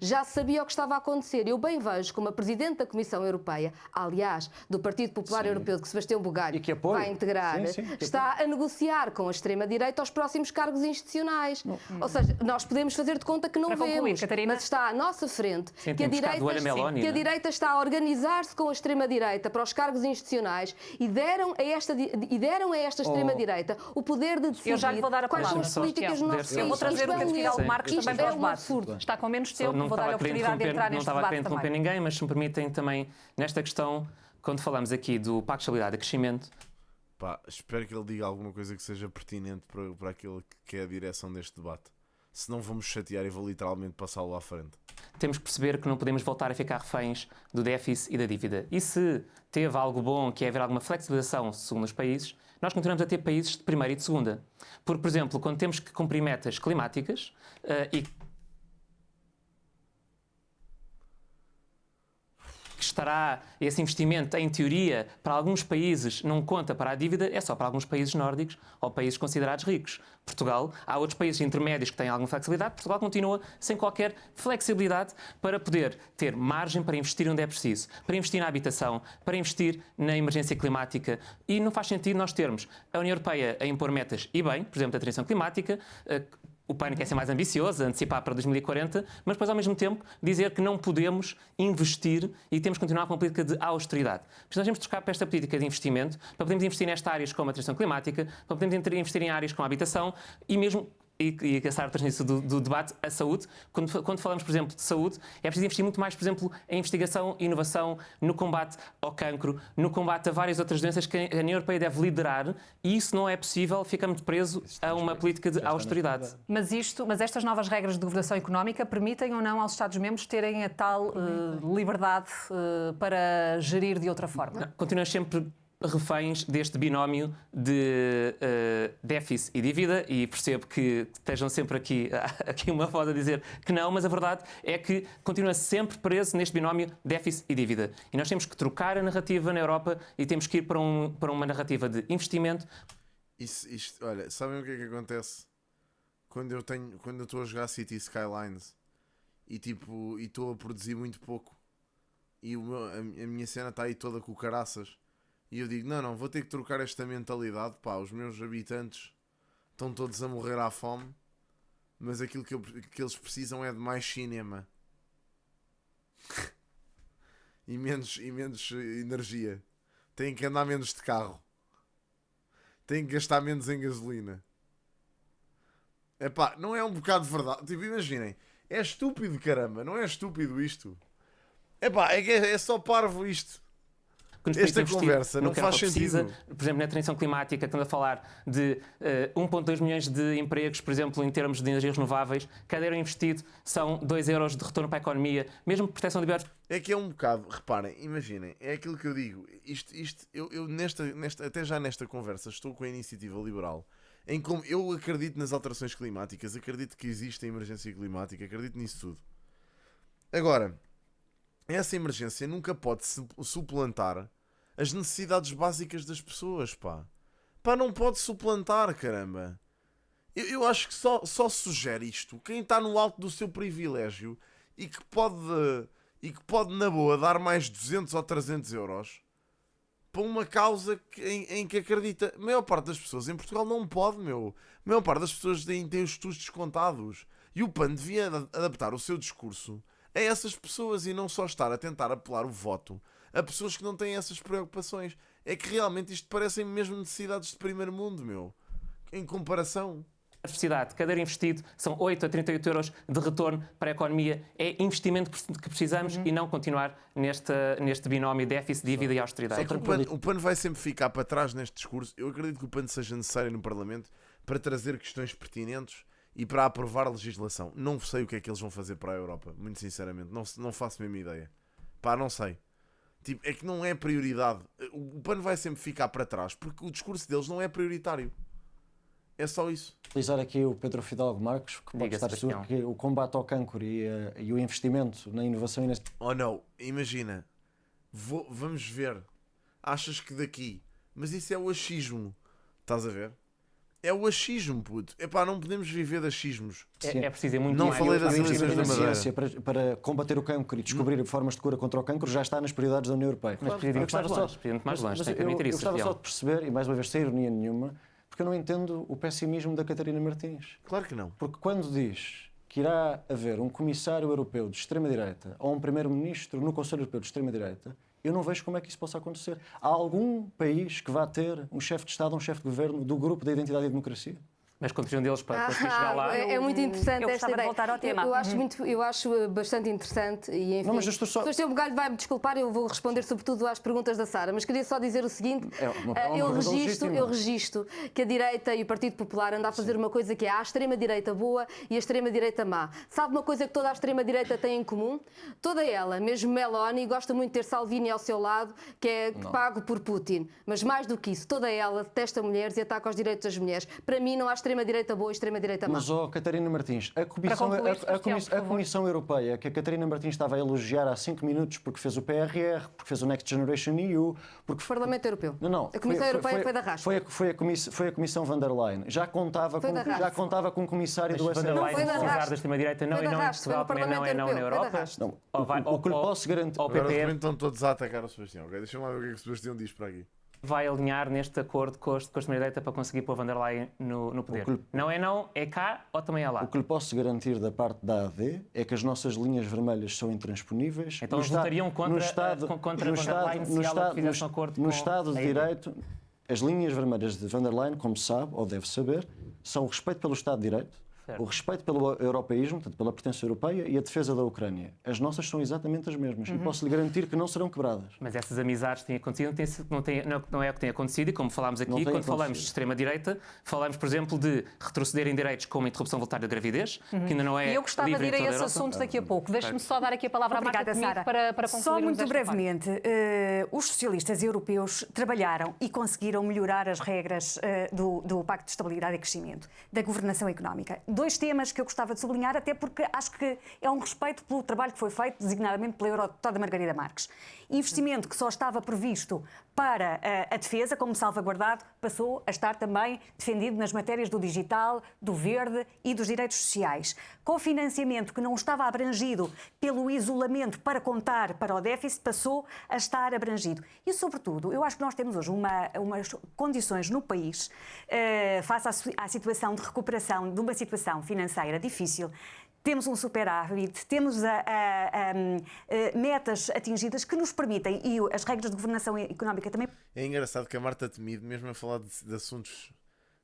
Já sabia o que estava a acontecer. Eu bem vejo como a Presidente da Comissão Europeia, aliás, do Partido Popular Europeu, de que Sebastião Bugalho E que apoio. vai integrar, Sim, sim, que está a negociar com a extrema-direita os próximos cargos institucionais. Ou seja, nós podemos fazer de conta que não Para concluir, vemos, Catarina. mas está à nossa frente Sim, que a temos cá do olho a Meloni, que a não é? direita está a organizar-se com a extrema-direita para os cargos institucionais e deram a esta extrema-direita o poder de decidir Eu já lhe vou dar a quais são palavra. as políticas do nosso Eu vou país. trazer Isto o é um Pedro Fidalgo erro. Marques Isto também para é os um debates. absurdo. Está com menos Só tempo, não vou dar-lhe a estava a querer oportunidade de entrar não neste estava a querer debate interromper também. ninguém, mas se me permitem também, nesta questão, quando falamos aqui do Pacto de Estabilidade e Crescimento, Pá, espero que ele diga alguma coisa que seja pertinente para aquilo que é a direção deste debate. Senão vamos chatear e vou literalmente passá-lo à frente. temos que perceber que não podemos voltar a ficar reféns do déficit e da dívida. E se teve algo bom, que é haver alguma flexibilização segundo os países, nós continuamos a ter países de primeira e de segunda. Porque, por exemplo, quando temos que cumprir metas climáticas e que estará esse investimento, em teoria, para alguns países não conta para a dívida, é só para alguns países nórdicos ou países considerados ricos. Portugal, há outros países intermédios que têm alguma flexibilidade, Portugal continua sem qualquer flexibilidade para poder ter margem para investir onde é preciso, para investir na habitação, para investir na emergência climática. E não faz sentido nós termos a União Europeia a impor metas, e bem, por exemplo, da transição climática, o PAN quer ser mais ambicioso, antecipar para 2040, mas depois, ao mesmo tempo, dizer que não podemos investir e temos que continuar com uma política de austeridade. Por isso, nós temos de trocar para esta política de investimento, para podermos investir nestas áreas como a transição climática, para podermos investir em áreas como a habitação e mesmo, e a Sara traz nisso do debate, a saúde. Quando falamos, por exemplo, de saúde, é preciso investir muito mais, por exemplo, em investigação e inovação, no combate ao cancro, no combate a várias outras doenças que a União Europeia deve liderar, e isso não é possível, ficamos preso a uma política de austeridade. Mas estas novas regras de governação económica permitem ou não aos Estados-membros terem a tal liberdade para gerir de outra forma? Continuamos sempre reféns deste binómio de déficit e dívida, e percebo que estejam sempre aqui uma voz a dizer que não, mas a verdade é que continua sempre preso neste binómio déficit e dívida. E nós temos que trocar a narrativa na Europa e temos que ir para uma narrativa de investimento. Olha, sabem o que é que acontece? Quando eu estou a jogar City Skylines e estou a produzir muito pouco e a minha cena está aí toda com caraças, e eu digo, não, vou ter que trocar esta mentalidade, pá, os meus habitantes estão todos a morrer à fome, mas aquilo que eles precisam é de mais cinema e menos energia, têm que andar menos de carro, têm que gastar menos em gasolina. Epá, não é um bocado de verdade? Tipo, imaginem, é estúpido, caramba, não é estúpido isto? Epá, é só parvo isto. Esta conversa não faz sentido. Por exemplo, na transição climática, estamos a falar de 1,2 milhões de empregos, por exemplo, em termos de energias renováveis. Cada euro investido são 2 euros de retorno para a economia, mesmo proteção de biodiversidade. É que é um bocado, reparem, imaginem, é aquilo que eu digo. Eu até já nesta conversa estou com a iniciativa liberal, em como eu acredito nas alterações climáticas, acredito que existe a emergência climática, acredito nisso tudo. Agora, essa emergência nunca pode suplantar as necessidades básicas das pessoas, pá. Pá, não pode suplantar, caramba. Eu acho que só sugere isto quem está no alto do seu privilégio e que pode na boa dar mais 200 ou 300 euros para uma causa em que acredita. A maior parte das pessoas em Portugal não pode, meu. A maior parte das pessoas tem os estudos descontados. E o PAN devia adaptar o seu discurso a essas pessoas e não só estar a tentar apelar o voto a pessoas que não têm essas preocupações. É que realmente isto parecem mesmo necessidades de primeiro mundo, meu. em comparação. A universidade, cada euro investido, são 8 a 38 euros de retorno para a economia. É investimento que precisamos e não continuar neste binómio déficit, dívida e austeridade. O PAN vai sempre ficar para trás neste discurso. Eu acredito que o PAN seja necessário no Parlamento para trazer questões pertinentes e para aprovar legislação. Não sei o que é que eles vão fazer para a Europa, muito sinceramente. Não faço a mesma ideia. Pá, não sei. Tipo, é que não é prioridade. O PAN vai sempre ficar para trás porque o discurso deles não é prioritário. É só isso. Utilizar aqui o Pedro Fidalgo Marques, que pode estar seguro que o combate ao cancro e o investimento na inovação e neste... Oh não, imagina. Vamos ver. Achas que daqui... Mas isso é o achismo. Estás a ver? É o achismo, puto. Epá, não podemos viver de achismos. É preciso ir muito Não mais. falei das eleições da A Madeira. ciência para combater o cancro e descobrir formas de cura contra o cancro já está nas prioridades da União Europeia. Mas precisa ir muito mais longe. Tem que admitir isso, eu gostava só Rafael. de perceber, e mais uma vez sem ironia nenhuma, porque eu não entendo o pessimismo da Catarina Martins. Claro que não. Porque quando diz que irá haver um comissário europeu de extrema-direita ou um primeiro-ministro no Conselho Europeu de extrema-direita, eu não vejo como é que isso possa acontecer. Há algum país que vá ter um chefe de Estado, um chefe de governo do grupo da Identidade e Democracia? Mas contribuição deles para conseguir chegar lá. É muito interessante eu esta gostava de ideia. voltar ao tema. Eu acho bastante interessante e, enfim, Não, mas eu estou só- o Sr. Bugalho vai-me desculpar, eu vou responder sobretudo às perguntas da Sara, mas queria só dizer o seguinte, É uma eu pergunta legítima. registro que a direita e o Partido Popular andam a fazer uma coisa que é a extrema-direita boa e a extrema-direita má. Sabe uma coisa que toda a extrema-direita tem em comum? Toda ela, mesmo Meloni, gosta muito de ter Salvini ao seu lado, que é pago por Putin. Mas mais do que isso, toda ela detesta mulheres e ataca os direitos das mulheres. Para mim não há extrema-direita boa e extrema-direita má. Mas, Catarina Martins, a concluir, Sebastião, por favor. Comissão Europeia, que a Catarina Martins estava a elogiar há 5 minutos porque fez o PRR, porque fez o Next Generation EU, porque... O Parlamento Europeu. Não. A Comissão Europeia foi da raspa. Foi a Comissão von der Leyen. Já contava com um comissário do Van der SNL. Leyen, foi da apesar arrasto. da extrema-direita, não, Foi e da não em arrasto, foi Portugal, no também não é Parlamento na Europeu, foi da Europa. arrasto. Não, o que lhe posso garantir... Ao Agora de PP repente estão todos a atacar o Sebastião. Okay? Deixa-me lá ver o que é que o Sebastião diz para aqui. vai alinhar neste acordo com a extrema-direita para conseguir pôr Van der Leyen no poder. Não, é cá ou também é lá? O que lhe posso garantir da parte da AD é que as nossas linhas vermelhas são intransponíveis. Então eles votariam contra Van der Leyen se ela fizesse um acordo no com Estado de a Direito, as linhas vermelhas de Van der Leyen, como sabe ou deve saber, são o respeito pelo Estado de Direito, certo, o respeito pelo europeísmo, portanto, pela pertença europeia e a defesa da Ucrânia. As nossas são exatamente as mesmas e posso lhe garantir que não serão quebradas. Mas essas amizades têm acontecido, não é o que tem acontecido, e como falámos aqui, quando falamos de extrema-direita, falamos, por exemplo, de retroceder em direitos como a interrupção voluntária da gravidez, que ainda não é E eu gostava de livre ir em a toda esse Europa. assunto daqui a pouco. Deixe-me só dar aqui a palavra à Marta Obrigada, Temido Sara. para concluirmos Só muito esta parte. brevemente, os socialistas europeus trabalharam e conseguiram melhorar as regras do Pacto de Estabilidade e Crescimento, da governação económica. 2 temas que eu gostava de sublinhar, até porque acho que é um respeito pelo trabalho que foi feito, designadamente pela eurodeputada Margarida Marques. Investimento que só estava previsto para a defesa, como salvaguardado, passou a estar também defendido nas matérias do digital, do verde e dos direitos sociais. Cofinanciamento que não estava abrangido pelo isolamento para contar para o déficit, passou a estar abrangido. E, sobretudo, eu acho que nós temos hoje umas condições no país, face à situação de recuperação de uma situação financeira difícil. Temos um superávit, temos metas atingidas que nos permitem, e as regras de governação económica também. É engraçado que a Marta Temido, mesmo a falar de assuntos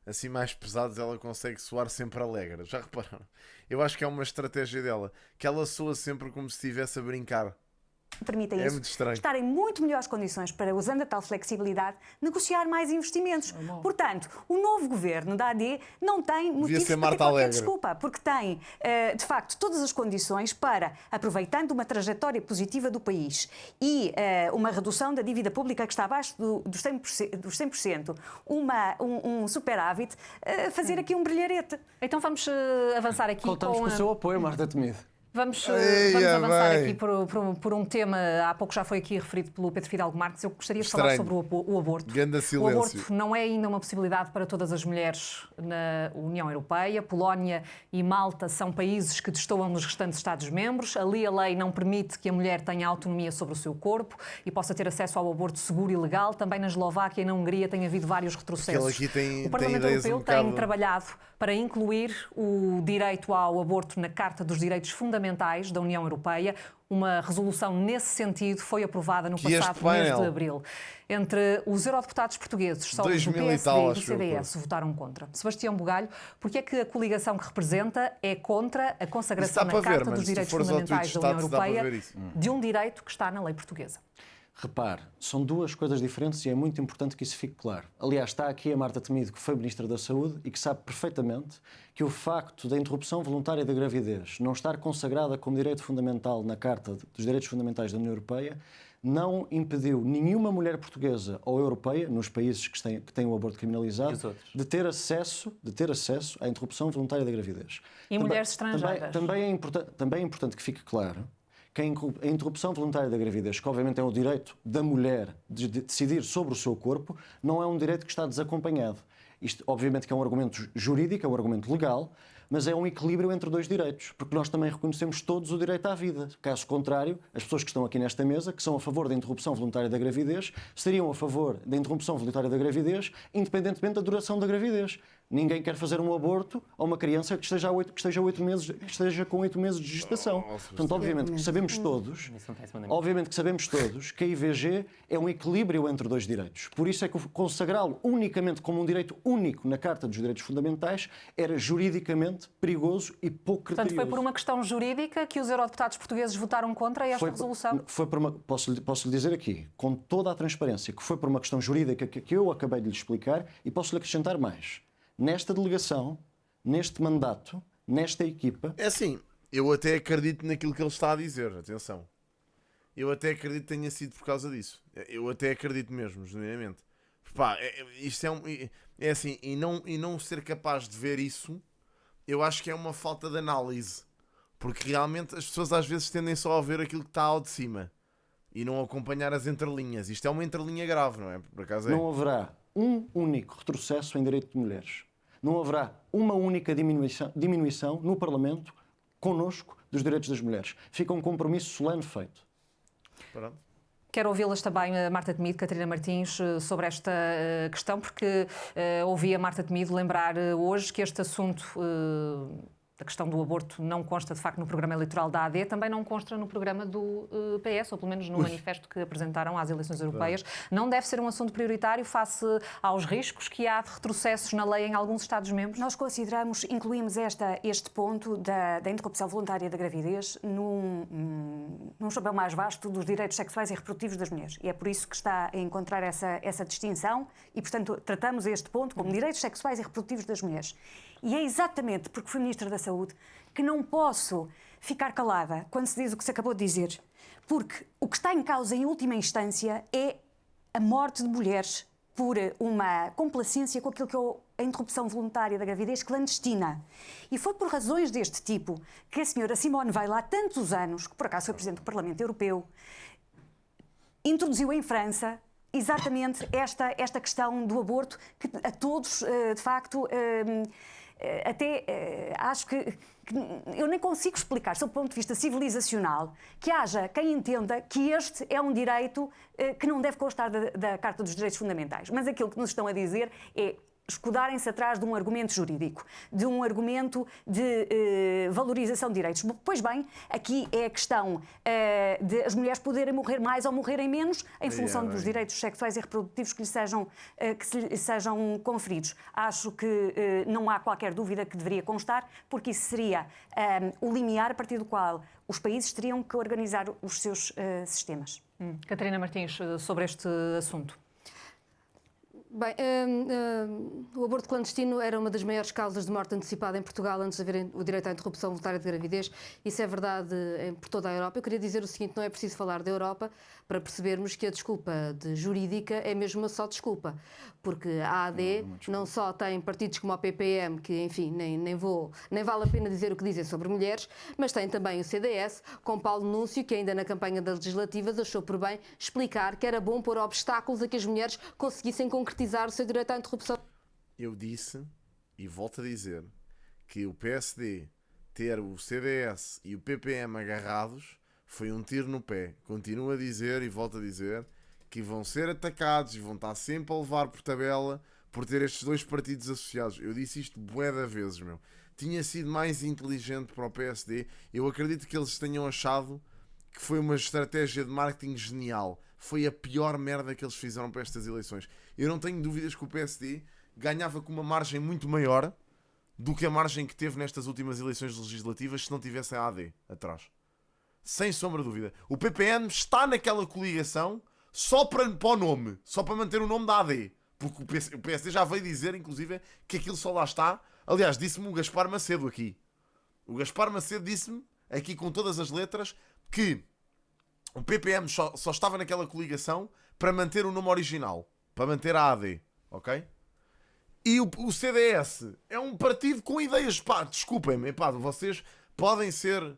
assim mais pesados, ela consegue soar sempre alegre. Já repararam? Eu acho que é uma estratégia dela, que ela soa sempre como se estivesse a brincar. Permitem É muito estranho. estar em muito melhores condições para, usando a tal flexibilidade, negociar mais investimentos. Portanto, o novo governo da AD não tem motivos ser para ter Marta qualquer Alegre. desculpa, porque tem, de facto, todas as condições para, aproveitando uma trajetória positiva do país e uma redução da dívida pública que está abaixo dos 100%, um superávit, fazer aqui um brilharete. Então vamos avançar aqui Contamos com o seu apoio, Marta Temido. Vamos Eia, avançar bem. aqui por um tema, há pouco já foi aqui referido pelo Pedro Fidalgo Marques. Eu gostaria de falar Estranho. sobre o aborto. Ganda O silêncio. aborto não é ainda uma possibilidade para todas as mulheres na União Europeia. Polónia e Malta são países que destoam dos restantes Estados-membros. Ali a lei não permite que a mulher tenha autonomia sobre o seu corpo e possa ter acesso ao aborto seguro e legal. Também na Eslováquia e na Hungria tem havido vários retrocessos. Porque ele aqui tem O Parlamento ideias Europeu um bocado- tem trabalhado para incluir o direito ao aborto na Carta dos Direitos Fundamentais Fundamentais da União Europeia. Uma resolução nesse sentido foi aprovada no Que este passado mês de painel. abril. Entre os eurodeputados portugueses, só os do 2000 e PSD tal, e do acho eu, CDS votaram contra. Sebastião Bugalho, porque é que a coligação que representa é contra a consagração Isso dá na para ver, Carta mas dos se Direitos fores ao Fundamentais da Twitch União Status, dá para Europeia ver isso. de um direito que está na lei portuguesa? Repare, são duas coisas diferentes e é muito importante que isso fique claro. Aliás, está aqui a Marta Temido, que foi Ministra da Saúde e que sabe perfeitamente que o facto da interrupção voluntária da gravidez não estar consagrada como direito fundamental na Carta dos Direitos Fundamentais da União Europeia não impediu nenhuma mulher portuguesa ou europeia, nos países que têm o aborto E criminalizado, os outros? de ter acesso à interrupção voluntária da gravidez. E mulheres estrangeiras? Também é importante que fique claro que a interrupção voluntária da gravidez, que obviamente é o direito da mulher de decidir sobre o seu corpo, não é um direito que está desacompanhado. Isto, obviamente, que é um argumento jurídico, é um argumento legal, mas é um equilíbrio entre dois direitos, porque nós também reconhecemos todos o direito à vida. Caso contrário, as pessoas que estão aqui nesta mesa, que são a favor da interrupção voluntária da gravidez, seriam a favor da interrupção voluntária da gravidez, independentemente da duração da gravidez. Ninguém quer fazer um aborto a uma criança que esteja com 8 meses de gestação. Portanto, obviamente que sabemos todos, que a IVG é um equilíbrio entre dois direitos. Por isso é que consagrá-lo unicamente como um direito único na Carta dos Direitos Fundamentais era juridicamente perigoso e pouco criterioso. Portanto, foi por uma questão jurídica que os eurodeputados portugueses votaram contra esta resolução? Posso lhe dizer aqui, com toda a transparência, que foi por uma questão jurídica que eu acabei de lhe explicar e posso-lhe acrescentar mais. Nesta delegação, neste mandato, nesta equipa... É assim, eu até acredito naquilo que ele está a dizer, atenção. Eu até acredito que tenha sido por causa disso. Eu até acredito mesmo, genuinamente. Pá, isto é assim, e não ser capaz de ver isso, eu acho que é uma falta de análise. Porque realmente as pessoas às vezes tendem só a ver aquilo que está ao de cima e não acompanhar as entrelinhas. Isto é uma entrelinha grave, não é? Por acaso é. Não haverá um único retrocesso em direito de mulheres. Não haverá uma única diminuição no Parlamento, connosco, dos direitos das mulheres. Fica um compromisso solene feito. Pronto. Quero ouvi-las também, Marta Temido, Catarina Martins, sobre esta questão, porque ouvi a Marta Temido lembrar hoje que este assunto, a questão do aborto, não consta de facto no programa eleitoral da AD, também não consta no programa do PS, ou pelo menos no manifesto que apresentaram às eleições europeias. Não deve ser um assunto prioritário face aos riscos que há de retrocessos na lei em alguns Estados-membros? Nós incluímos este ponto da interrupção voluntária da gravidez num chapéu mais vasto dos direitos sexuais e reprodutivos das mulheres. E é por isso que está a encontrar essa distinção e, portanto, tratamos este ponto como direitos sexuais e reprodutivos das mulheres. E é exatamente porque fui Ministra da Saúde que não posso ficar calada quando se diz o que se acabou de dizer. Porque o que está em causa, em última instância, é a morte de mulheres por uma complacência com aquilo que é a interrupção voluntária da gravidez clandestina. E foi por razões deste tipo que a senhora Simone Veil, há tantos anos, que por acaso foi Presidente do Parlamento Europeu, introduziu em França exatamente esta questão do aborto, que a todos, de facto... acho que eu nem consigo explicar, sob o ponto de vista civilizacional, que haja quem entenda que este é um direito que não deve constar da Carta dos Direitos Fundamentais. Mas aquilo que nos estão a dizer é escudarem-se atrás de um argumento jurídico, de um argumento de valorização de direitos. Pois bem, aqui é a questão de as mulheres poderem morrer mais ou morrerem menos em função dos direitos sexuais e reprodutivos que lhes sejam conferidos. Acho que não há qualquer dúvida que deveria constar, porque isso seria o limiar a partir do qual os países teriam que organizar os seus sistemas. Catarina Martins, sobre este assunto. Bem, o aborto clandestino era uma das maiores causas de morte antecipada em Portugal antes de haver o direito à interrupção voluntária de gravidez. Isso é verdade por toda a Europa. Eu queria dizer o seguinte, não é preciso falar da Europa para percebermos que a desculpa jurídica é mesmo uma só desculpa. Porque a AD não só tem partidos como a PPM, que enfim, nem vale a pena dizer o que dizem sobre mulheres, mas tem também o CDS, com Paulo Núncio, que ainda na campanha das legislativas achou por bem explicar que era bom pôr obstáculos a que as mulheres conseguissem concretizar o seu direito à interrupção. Eu disse, e volto a dizer, que o PSD ter o CDS e o PPM agarrados foi um tiro no pé. Continuo a dizer e volto a dizer que vão ser atacados e vão estar sempre a levar por tabela por ter estes dois partidos associados. Eu disse isto bué de vezes, meu. tinha sido mais inteligente para o PSD. Eu acredito que eles tenham achado que foi uma estratégia de marketing genial. Foi a pior merda que eles fizeram para estas eleições. Eu não tenho dúvidas que o PSD ganhava com uma margem muito maior do que a margem que teve nestas últimas eleições legislativas se não tivesse a AD atrás. Sem sombra de dúvida. O PPM está naquela coligação só para o nome. Só para manter o nome da AD. Porque o PSD já veio dizer, inclusive, que aquilo só lá está. Aliás, disse-me o Gaspar Macedo aqui. O Gaspar Macedo disse-me, aqui com todas as letras, que o PPM só estava naquela coligação para manter o nome original. Para manter a AD. Ok? E o CDS é um partido com ideias. Pá, desculpem-me, pá, vocês podem ser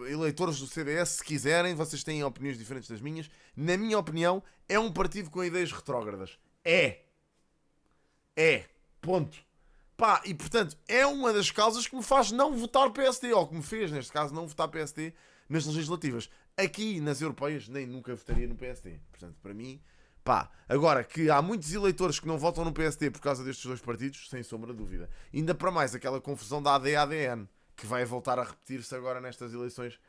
eleitores do CDS se quiserem, vocês têm opiniões diferentes das minhas. Na minha opinião, é um partido com ideias retrógradas. É. Ponto. Pá, e portanto, é uma das causas que me faz não votar PSD, ou que me fez, neste caso, não votar PSD nas legislativas. Aqui, nas europeias, nem nunca votaria no PSD. Portanto, para mim, pá. Agora, que há muitos eleitores que não votam no PSD por causa destes dois partidos, sem sombra de dúvida. Ainda para mais aquela confusão da AD-ADN, que vai voltar a repetir-se agora nestas eleições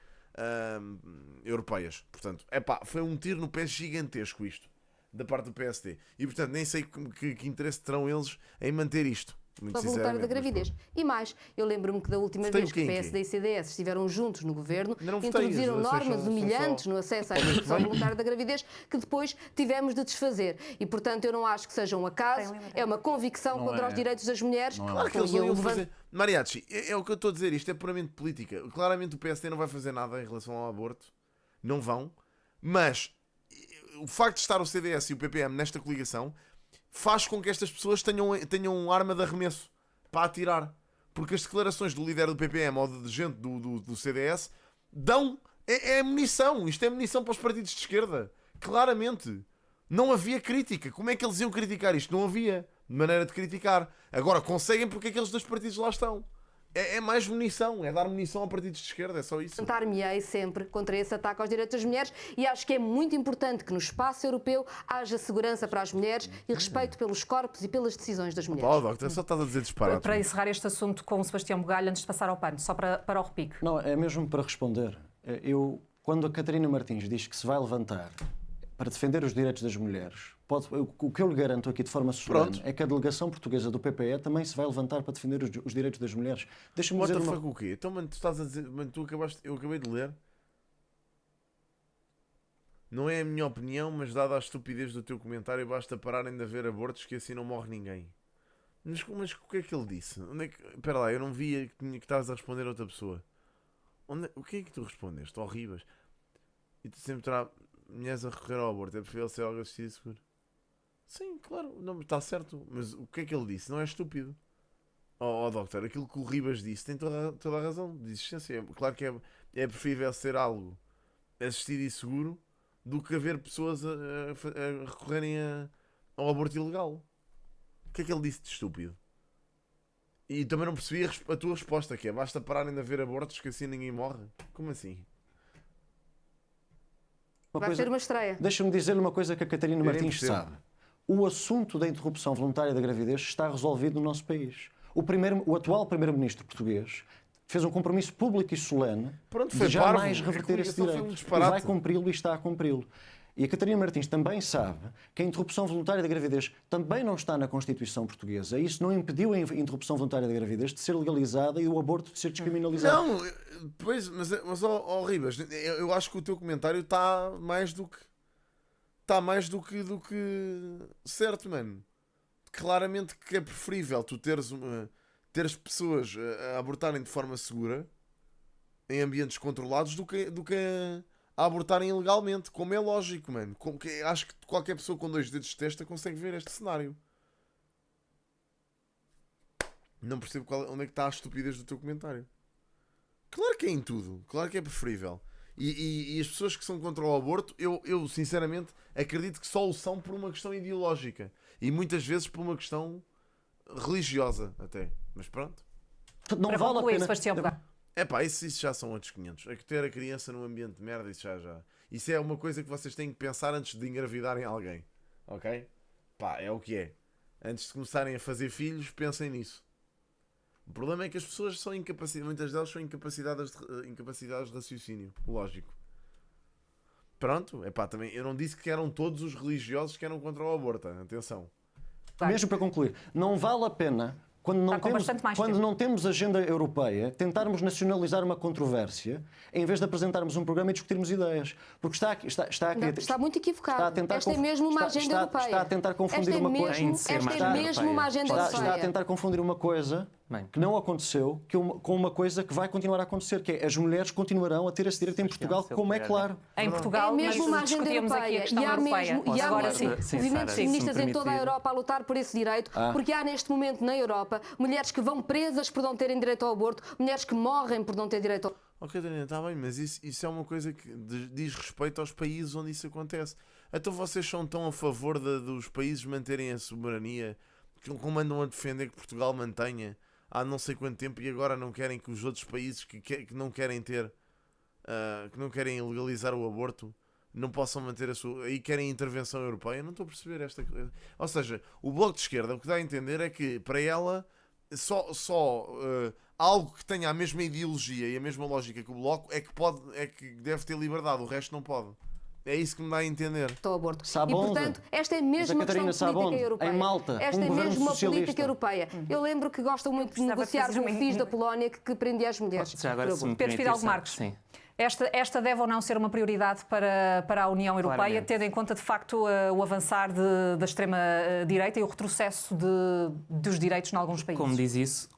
europeias. Portanto, foi um tiro no pé gigantesco isto, da parte do PSD. E portanto, nem sei que interesse terão eles em manter isto. Para voluntário da gravidez. E mais, eu lembro-me que da última vez que quem? PSD e CDS estiveram juntos no governo, Não votei, introduziram as eleições normas são humilhantes só- no acesso à interrupção voluntária da gravidez que depois tivemos de desfazer. E, portanto, eu não acho que seja um acaso, é uma convicção Não contra é. os direitos das mulheres. Claro que eles Foi não iam eu fazer. Mariachi, é o que eu estou a dizer, isto é puramente política. Claramente o PSD não vai fazer nada em relação ao aborto. Não vão. Mas o facto de estar o CDS e o PPM nesta coligação faz com que estas pessoas tenham arma de arremesso para atirar. Porque as declarações do líder do PPM ou de gente do CDS dão. É munição. Isto é munição para os partidos de esquerda. Claramente. Não havia crítica. Como é que eles iam criticar isto? Não havia maneira de criticar. Agora conseguem porque aqueles dois partidos lá estão. É mais munição. É dar munição a partidos de esquerda. É só isso. Levantar-me-ei sempre contra esse ataque aos direitos das mulheres e acho que é muito importante que no espaço europeu haja segurança para as mulheres e respeito pelos corpos e pelas decisões das mulheres. Pá, Doctor, só estás a dizer disparate. Para encerrar este assunto com o Sebastião Bugalho, antes de passar ao pano, só para o repique. Não, é mesmo para responder. Quando a Catarina Martins diz que se vai levantar para defender os direitos das mulheres, o que eu lhe garanto aqui de forma solene é que a delegação portuguesa do PPE também se vai levantar para defender os direitos das mulheres. Deixa-me What dizer the uma... fuck, o quê? Então, mano, tu estás a dizer... Mano, eu acabei de ler. Não é a minha opinião, mas dada a estupidez do teu comentário, basta pararem de haver abortos que assim não morre ninguém. Mas o que é que ele disse? Espera lá, eu não via que estavas a responder a outra pessoa. O que é que tu respondeste? Horríveis. E tu sempre terá mulheres a recorrer ao aborto. É preferível ser algo assistido e seguro. Sim, claro, não está certo. Mas o que é que ele disse? Não é estúpido. Doctor, aquilo que o Ribas disse tem toda a razão de existência. Claro que é preferível ser algo assistido e seguro do que haver pessoas a recorrerem ao aborto ilegal. O que é que ele disse de estúpido? E também não percebi a tua resposta, que é basta pararem de haver abortos que assim ninguém morre. Como assim? Vai ser uma estreia. Deixa-me dizer-lhe uma coisa que a Catarina Eu nem Martins percebo. sabe. O assunto da interrupção voluntária da gravidez está resolvido no nosso país. O atual primeiro-ministro português fez um compromisso público e solene Pronto, foi de parvo. jamais A reverter esse coligação foi direito. um E disparate. vai cumpri-lo e está a cumpri-lo. E a Catarina Martins também sabe que a interrupção voluntária da gravidez também não está na Constituição portuguesa. Isso não impediu a interrupção voluntária da gravidez de ser legalizada e o aborto de ser descriminalizado. Não, pois, mas Ribas, eu acho que o teu comentário está mais do que certo, mano. Claramente que é preferível tu teres pessoas a abortarem de forma segura em ambientes controlados do que a abortarem ilegalmente, como é lógico, mano. Acho que qualquer pessoa com 2 dedos de testa consegue ver este cenário. Não percebo onde é que está a estupidez do teu comentário. Claro que é em tudo. Claro que é preferível. E as pessoas que são contra o aborto, eu sinceramente acredito que só o são por uma questão ideológica. E muitas vezes por uma questão religiosa até. Mas pronto. Não Para vale a concluir, pena. Sebastião Bugalho. Isso já são outros 500. É que ter a criança num ambiente de merda, isso já. Isso é uma coisa que vocês têm que pensar antes de engravidarem alguém. Ok? É o que é. Antes de começarem a fazer filhos, pensem nisso. O problema é que as pessoas são incapacitadas, muitas delas são incapacitadas de raciocínio lógico. Pronto, também eu não disse que eram todos os religiosos que eram contra o aborto, atenção. Mesmo para concluir, não vale a pena, quando não temos agenda europeia, tentarmos nacionalizar uma controvérsia em vez de apresentarmos um programa e discutirmos ideias. Porque está muito equivocado. Esta é mesmo uma agenda europeia. Está a tentar confundir uma coisa. Esta é mesmo uma agenda europeia. Está a tentar confundir uma coisa que não aconteceu com uma coisa que vai continuar a acontecer, que é as mulheres continuarão a ter esse direito em Portugal, como é claro. Em Portugal, é mesmo uma agenda europeia. E há movimentos feministas em toda a Europa a lutar por esse direito, porque há neste momento na Europa mulheres que vão presas por não terem direito ao aborto, mulheres que morrem por não ter direito ao aborto. Ok, Daniel, está bem, mas isso é uma coisa que diz respeito aos países onde isso acontece. Então vocês são tão a favor dos países manterem a soberania, como andam a defender que Portugal mantenha há não sei quanto tempo, e agora não querem que os outros países que não querem ter, que não querem legalizar o aborto, não possam manter a sua... Aí querem intervenção europeia? Não estou a perceber esta coisa. Ou seja, o Bloco de Esquerda, o que dá a entender é que para ela só algo que tenha a mesma ideologia e a mesma lógica que o Bloco é que deve ter liberdade, o resto não pode. É isso que me dá a entender. Ao aborto. E, portanto, esta é mesmo uma questão política europeia. Em Malta, esta é mesmo uma política europeia. Eu lembro que gostam muito de negociar com o FIS da Polónia que prendia as mulheres. Pedro Fidalgo Marques. Sim. Esta deve ou não ser uma prioridade para a União Europeia, Claramente. tendo em conta, de facto, o avançar da extrema-direita e o retrocesso dos direitos em alguns países? Como diz isso,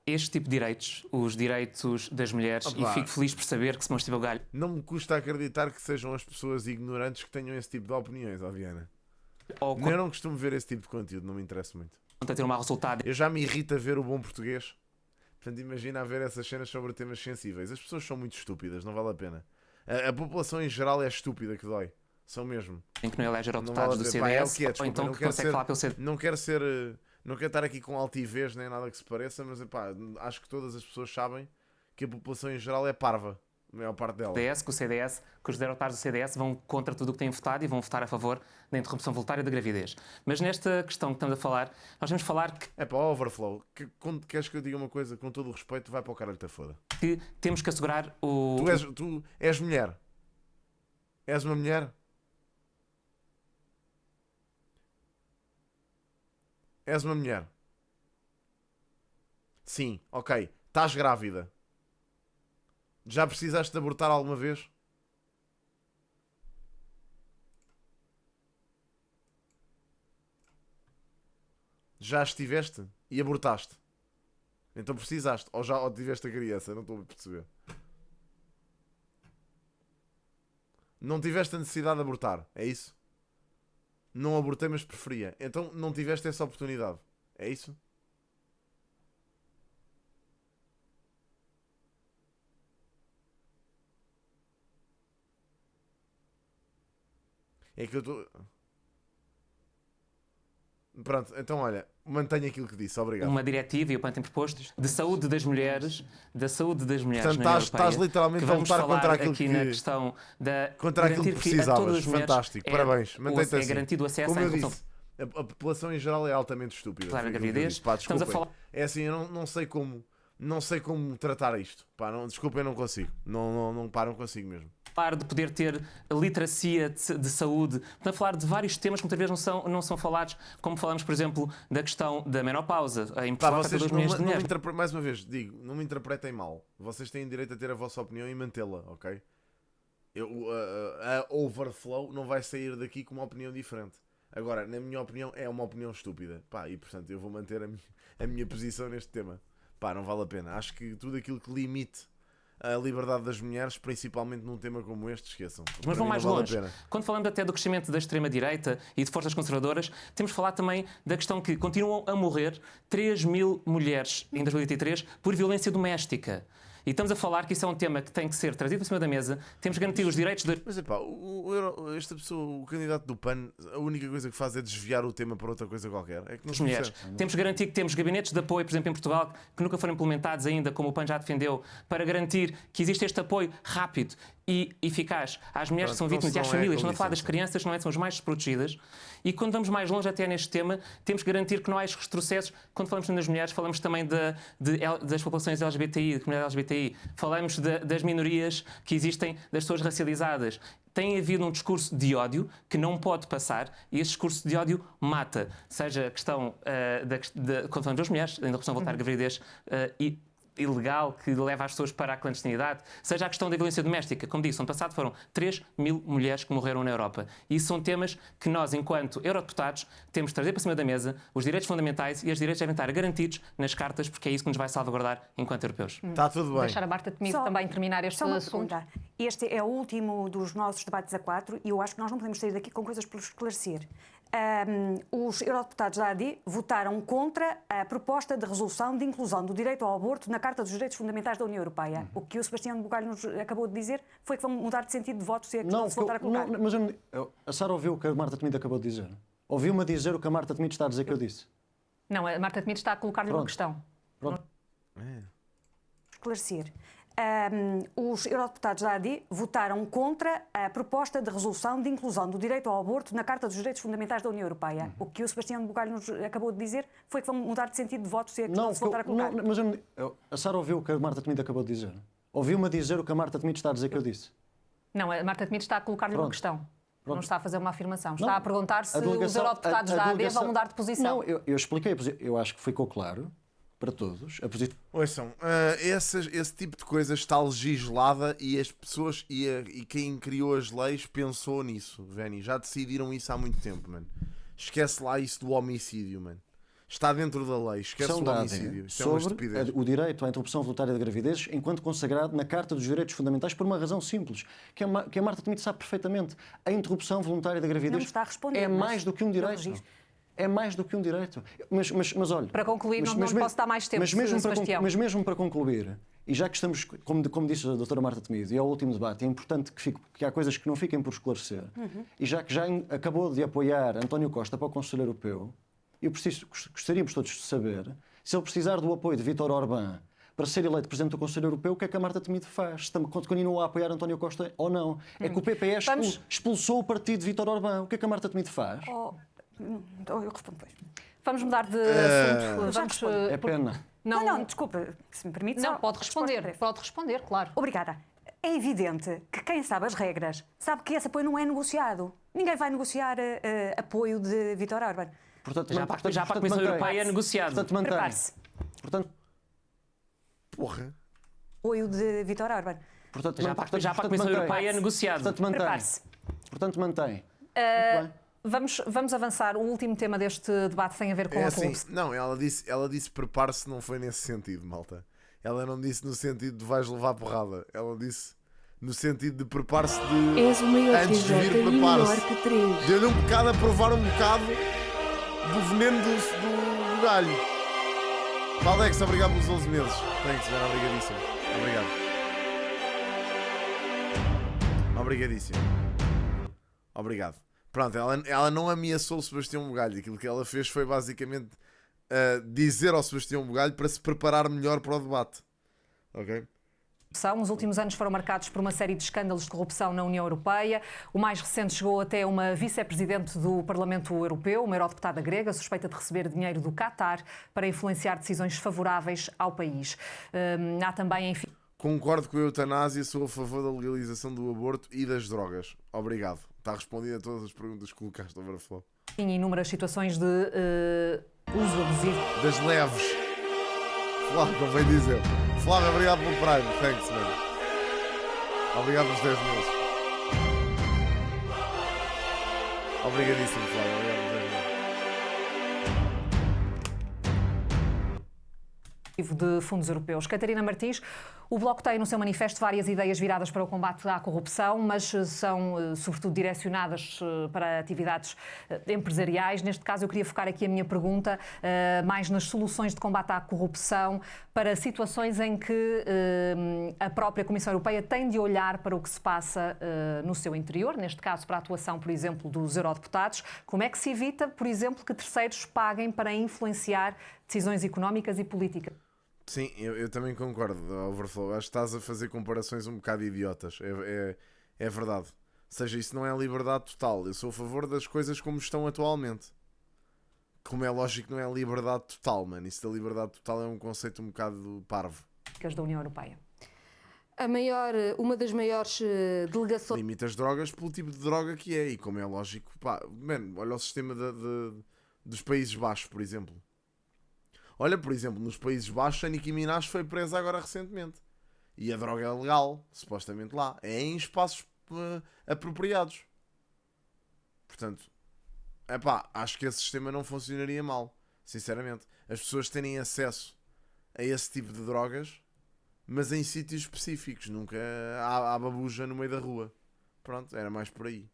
este tipo de direitos, os direitos das mulheres, e fico feliz por saber que Simão Estevão Galho... Não me custa acreditar que sejam as pessoas ignorantes que tenham esse tipo de opiniões, Viana. Eu não costumo ver esse tipo de conteúdo, não me interessa muito. A ter um mau resultado. Eu já me irrita ver o bom português. Portanto, imagina haver essas cenas sobre temas sensíveis. As pessoas são muito estúpidas, não vale a pena. A população em geral é estúpida que dói. São mesmo. Em que não elege deputados do CDS, ou então que consegue falar pelo CDS. Não quero estar aqui com altivez nem nada que se pareça, mas acho que todas as pessoas sabem que a população em geral é parva. A maior parte dela. Que os deputados do CDS vão contra tudo o que têm votado e vão votar a favor da interrupção voluntária da gravidez. Mas nesta questão que estamos a falar, nós vamos falar que... É para o overflow. Queres que eu diga uma coisa? Com todo o respeito, vai para o caralho, te foda. Que temos que assegurar o... Tu és mulher. És uma mulher? És uma mulher? Sim, ok. Estás grávida. Já precisaste de abortar alguma vez? Já estiveste e abortaste? Então precisaste. Ou tiveste a criança? Não estou a perceber. Não tiveste a necessidade de abortar? É isso? Não abortei, mas preferia. Então não tiveste essa oportunidade? É isso? É que eu estou... Pronto, então olha, mantenho aquilo que disse, obrigado. Uma diretiva, e o PAN tem proposto, da saúde das mulheres Portanto, estás literalmente a lutar contra aquilo aqui na questão da... Contra aquilo que precisavas, fantástico, parabéns. Mantém-te assim. É garantido o acesso como eu disse, a população em geral é altamente estúpida. Claro, a gravidez. Estamos a falar... É assim, eu não sei como tratar isto. Desculpem, eu não consigo. Não consigo mesmo. Falar de poder ter literacia de saúde, portanto, falar de vários temas que muitas vezes não são falados, como falamos, por exemplo, da questão da menopausa. Em Portugal, vocês mais uma vez, digo, não me interpretem mal. Vocês têm direito a ter a vossa opinião e mantê-la, ok? A overflow não vai sair daqui com uma opinião diferente. Agora, na minha opinião, é uma opinião estúpida. E, portanto, eu vou manter a minha posição neste tema. Não vale a pena. Acho que tudo aquilo que limite a liberdade das mulheres, principalmente num tema como este, esqueçam. Mas vão mais longe. Quando falamos até do crescimento da extrema-direita e de forças conservadoras, temos de falar também da questão que continuam a morrer 3.000 mulheres em 2023 por violência doméstica. E estamos a falar que isso é um tema que tem que ser trazido para cima da mesa, temos que garantir os direitos de... Mas esta pessoa, o candidato do PAN, a única coisa que faz é desviar o tema para outra coisa qualquer. É que não mulheres. Temos que garantir que temos gabinetes de apoio, por exemplo, em Portugal, que nunca foram implementados ainda, como o PAN já defendeu, para garantir que existe este apoio rápido e eficaz às mulheres que são Pronto, vítimas e às não é famílias. com Não a falar das licença. crianças, não é? São as mais desprotegidas. E quando vamos mais longe até neste tema, temos que garantir que não há estes retrocessos. Quando falamos das mulheres, falamos também das populações LGBTI, da comunidade LGBTI. Falamos das minorias que existem, das pessoas racializadas. Tem havido um discurso de ódio que não pode passar e esse discurso de ódio mata. Seja a questão quando falamos das mulheres, da interrupção voluntária de gravidez ilegal que leva as pessoas para a clandestinidade, seja a questão da violência doméstica. Como disse, ano passado foram 3.000 mulheres que morreram na Europa. E isso são temas que nós, enquanto eurodeputados, temos de trazer para cima da mesa. Os direitos fundamentais e os direitos devem estar garantidos nas cartas, porque é isso que nos vai salvaguardar enquanto europeus. Está tudo bem. Deixar a Marta Temido Só- também terminar este Só uma assunto. pergunta. Este é o último dos nossos debates a 4 e eu acho que nós não podemos sair daqui com coisas por esclarecer. Os eurodeputados da AD votaram contra a proposta de resolução de inclusão do direito ao aborto na Carta dos Direitos Fundamentais da União Europeia. O que o Sebastião Bugalho nos acabou de dizer foi que vão mudar de sentido de voto se a questão se voltar a colocar. mas a Sara ouviu o que a Marta Temido acabou de dizer. Ouviu-me dizer o que a Marta Temido está a dizer que eu disse. Não, a Marta Temido está a colocar-lhe uma Pronto. questão. Pronto. Esclarecer. Os eurodeputados da AD votaram contra a proposta de resolução de inclusão do direito ao aborto na Carta dos Direitos Fundamentais da União Europeia. O que o Sebastião Bugalho nos acabou de dizer foi que vão mudar de sentido de voto se a questão se voltar a colocar. A Sara ouviu o que a Marta Temido acabou de dizer. Ouviu-me dizer o que a Marta Temido está a dizer que eu disse. Não, a Marta Temido está a colocar-lhe uma Pronto. questão. Pronto. Não está a fazer uma afirmação. Está Não, a perguntar se a delegação- os eurodeputados a da AD delegação- vão mudar de posição. Não, eu expliquei a posição. Eu acho que ficou claro para todos a posição. Ouçam, esse tipo de coisa está legislada e as pessoas e quem criou as leis pensou nisso, Veni. Já decidiram isso há muito tempo, mano. Esquece lá isso do homicídio, mano. Está dentro da lei, esquece o da homicídio. AD Isso é uma sobre estupidez. o direito à interrupção voluntária de gravidez enquanto consagrado na Carta dos Direitos Fundamentais por uma razão simples, que a Marta Temido sabe perfeitamente. A interrupção voluntária da gravidez Não me está a responder, é mas mais do que um eu direito. registro. É mais do que um direito. Mas olha... Para concluir, não posso dar mais tempo, mas mesmo, Sebastião. mas mesmo para concluir, e já que estamos, como disse a doutora Marta Temido, e é o último debate, é importante que há coisas que não fiquem por esclarecer, e já que acabou de apoiar António Costa para o Conselho Europeu, gostaríamos todos de saber se ele precisar do apoio de Vítor Orbán para ser eleito Presidente do Conselho Europeu, o que é que a Marta Temido faz? Se continua a apoiar António Costa ou não? É que o PPE expulsou o partido de Vítor Orbán. O que é que a Marta Temido faz? Eu respondo depois. Vamos mudar de assunto. Já Vamos, respondo. É pena. Não, desculpa, se me permite. Não, só pode resposta responder. breve. Pode responder, claro. Obrigada. É evidente que quem sabe as regras sabe que esse apoio não é negociado. Ninguém vai negociar apoio de Vítor Orbán. Portanto, Já para a Comissão mantém. Europeia é negociado. Portanto, mantém. Prepare-se. Portanto, Porra. Apoio de Vítor Orbán. Já para a Comissão mantém. Europeia é negociado. Portanto, mantém. Prepare-se. Portanto, mantém. Muito bem. Vamos avançar. O último tema deste debate tem a ver com É a assim, corrupção. não, ela disse prepare-se, não foi nesse sentido, malta. Ela não disse no sentido de vais levar porrada. Ela disse no sentido de prepare-se de. És o maior Antes de vir, TJ e prepare-se. melhor que 3. Deu-lhe um bocado a provar um bocado do veneno do galho. Valdex, obrigado pelos 11 meses. Thanks, man. Obrigadíssimo. Obrigadíssimo. Obrigado. Pronto, ela não ameaçou o Sebastião Bugalho. Aquilo que ela fez foi basicamente dizer ao Sebastião Bugalho para se preparar melhor para o debate. Ok? Os últimos anos foram marcados por uma série de escândalos de corrupção na União Europeia. O mais recente chegou até uma vice-presidente do Parlamento Europeu, uma eurodeputada grega, suspeita de receber dinheiro do Qatar para influenciar decisões favoráveis ao país. Há também, enfim... Concordo com a eutanásia, sou a favor da legalização do aborto e das drogas. Obrigado. Está respondido a todas as perguntas que colocaste over the flow. inúmeras situações de uso abusivo. Das leves. Flávio, convém dizer. Flávio, obrigado pelo Prime. Thanks, man. Obrigado pelos 10 meses. Obrigadíssimo, Flávio. Obrigado pelos 10 meses. De fundos europeus. Catarina Martins, o Bloco tem no seu manifesto várias ideias viradas para o combate à corrupção, mas são sobretudo direcionadas para atividades empresariais. Neste caso eu queria focar aqui a minha pergunta mais nas soluções de combate à corrupção para situações em que a própria Comissão Europeia tem de olhar para o que se passa no seu interior, neste caso para a atuação, por exemplo, dos eurodeputados. Como é que se evita, por exemplo, que terceiros paguem para influenciar decisões económicas e políticas? Sim, eu também concordo, Overflow. Acho que estás a fazer comparações um bocado idiotas. É verdade. Ou seja, isso não é liberdade total. Eu sou a favor das coisas como estão atualmente. Como é lógico, não é liberdade total, mano. Isso da liberdade total é um conceito um bocado parvo. Da União Europeia. Uma das maiores delegações. Limita as drogas pelo tipo de droga que é. E como é lógico, pá, mano, olha o sistema dos Países Baixos, por exemplo. Olha, por exemplo, nos Países Baixos, a Nicki Minaj foi presa agora recentemente. E a droga é legal, supostamente lá. É em espaços apropriados. Portanto, acho que esse sistema não funcionaria mal. Sinceramente. As pessoas terem acesso a esse tipo de drogas, mas em sítios específicos. Nunca há babuja no meio da rua. Pronto, era mais por aí.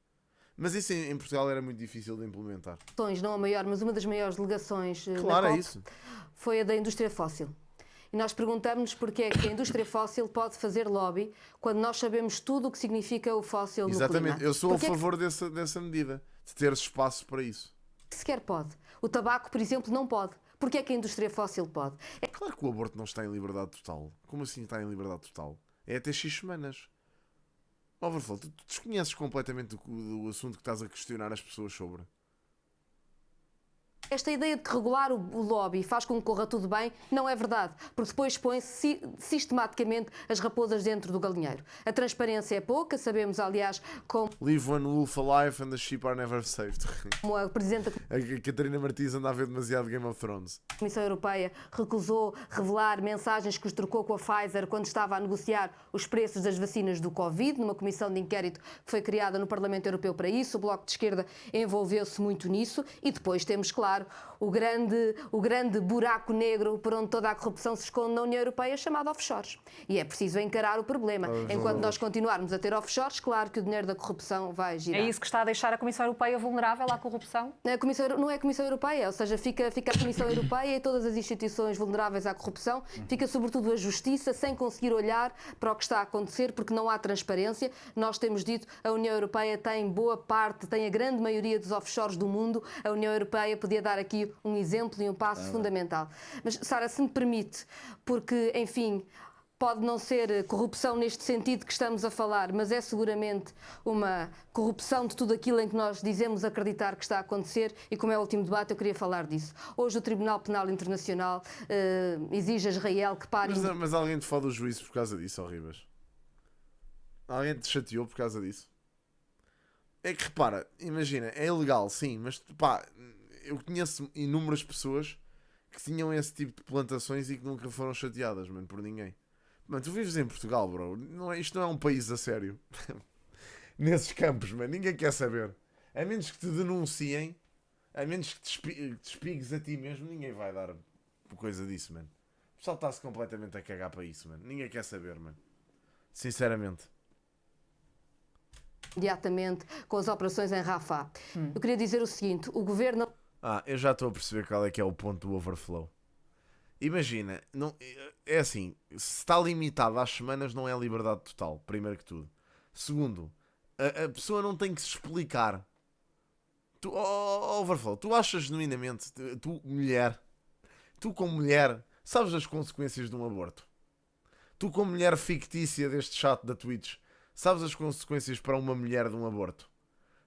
Mas isso em Portugal era muito difícil de implementar. Não a maior, mas uma das maiores delegações Claro, da é COP isso. foi a da indústria fóssil. E nós perguntamos porque é que a indústria fóssil pode fazer lobby quando nós sabemos tudo o que significa o fóssil no clima. Exatamente, eu sou a Porque é favor dessa medida, de ter espaço para isso. que sequer pode. O tabaco, por exemplo, não pode. Porque é que a indústria fóssil pode? Claro que o aborto não está em liberdade total. Como assim está em liberdade total? É até X semanas. Overflow, tu desconheces completamente do assunto que estás a questionar as pessoas sobre. Esta ideia de que regular o lobby faz com que corra tudo bem não é verdade, porque depois põe-se sistematicamente as raposas dentro do galinheiro. A transparência é pouca, sabemos, aliás, como Leave one wolf alive and the sheep are never saved. a Presidente da A Catarina Martins anda a ver demasiado Game of Thrones. Comissão Europeia recusou revelar mensagens que os trocou com a Pfizer quando estava a negociar os preços das vacinas do Covid, numa comissão de inquérito que foi criada no Parlamento Europeu para isso. O Bloco de Esquerda envolveu-se muito nisso e depois temos, claro, o grande buraco negro por onde toda a corrupção se esconde na União Europeia, chamado offshores. E é preciso encarar o problema. Enquanto nós continuarmos a ter offshores, claro que o dinheiro da corrupção vai girar. É isso que está a deixar a Comissão Europeia vulnerável à corrupção? Não é a Comissão Europeia, ou seja, fica a Comissão Europeia e todas as instituições vulneráveis à corrupção, fica sobretudo a Justiça sem conseguir olhar para o que está a acontecer porque não há transparência. Nós temos dito a União Europeia tem boa parte, tem a grande maioria dos offshores do mundo. A União Europeia podia dar aqui um exemplo e um passo fundamental. Mas, Sara, se me permite, porque, enfim, pode não ser corrupção neste sentido que estamos a falar, mas é seguramente uma corrupção de tudo aquilo em que nós dizemos acreditar que está a acontecer e como é o último debate eu queria falar disso. Hoje o Tribunal Penal Internacional exige a Israel que pare... Mas alguém te fala do juízo por causa disso, ó Ribas? Alguém te chateou por causa disso? É que repara, imagina, é ilegal, sim, mas pá, eu conheço inúmeras pessoas que tinham esse tipo de plantações e que nunca foram chateadas, mano, por ninguém. Mano, tu vives em Portugal, bro. Isto não é um país a sério. Nesses campos, mano. Ninguém quer saber. A menos que te denunciem, a menos que te espigues a ti mesmo, ninguém vai dar por coisa disso, mano. O pessoal está-se completamente a cagar para isso, mano. Ninguém quer saber, mano. Sinceramente. Imediatamente com as operações em Rafah. Eu queria dizer o seguinte, o governo... Eu já estou a perceber qual é que é o ponto do overflow. Imagina, não, é assim, se está limitado às semanas não é liberdade total, primeiro que tudo. Segundo, a pessoa não tem que se explicar. Overflow, tu achas genuinamente, tu como mulher, sabes as consequências de um aborto? Tu como mulher fictícia deste chat da Twitch, sabes as consequências para uma mulher de um aborto?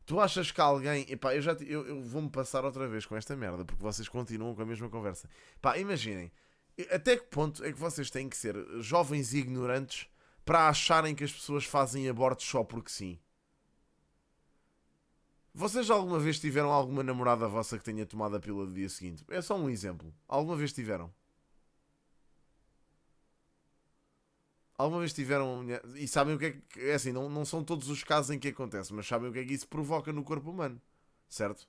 Tu achas que alguém... Epá, eu vou-me passar outra vez com esta merda, porque vocês continuam com a mesma conversa. Pá, imaginem, até que ponto é que vocês têm que ser jovens e ignorantes para acharem que as pessoas fazem abortos só porque sim? Vocês alguma vez tiveram alguma namorada vossa que tenha tomado a pílula do dia seguinte? É só um exemplo. Alguma vez tiveram? Alguma vez tiveram... E sabem o que é que... É assim, não são todos os casos em que acontece, mas sabem o que é que isso provoca no corpo humano. Certo?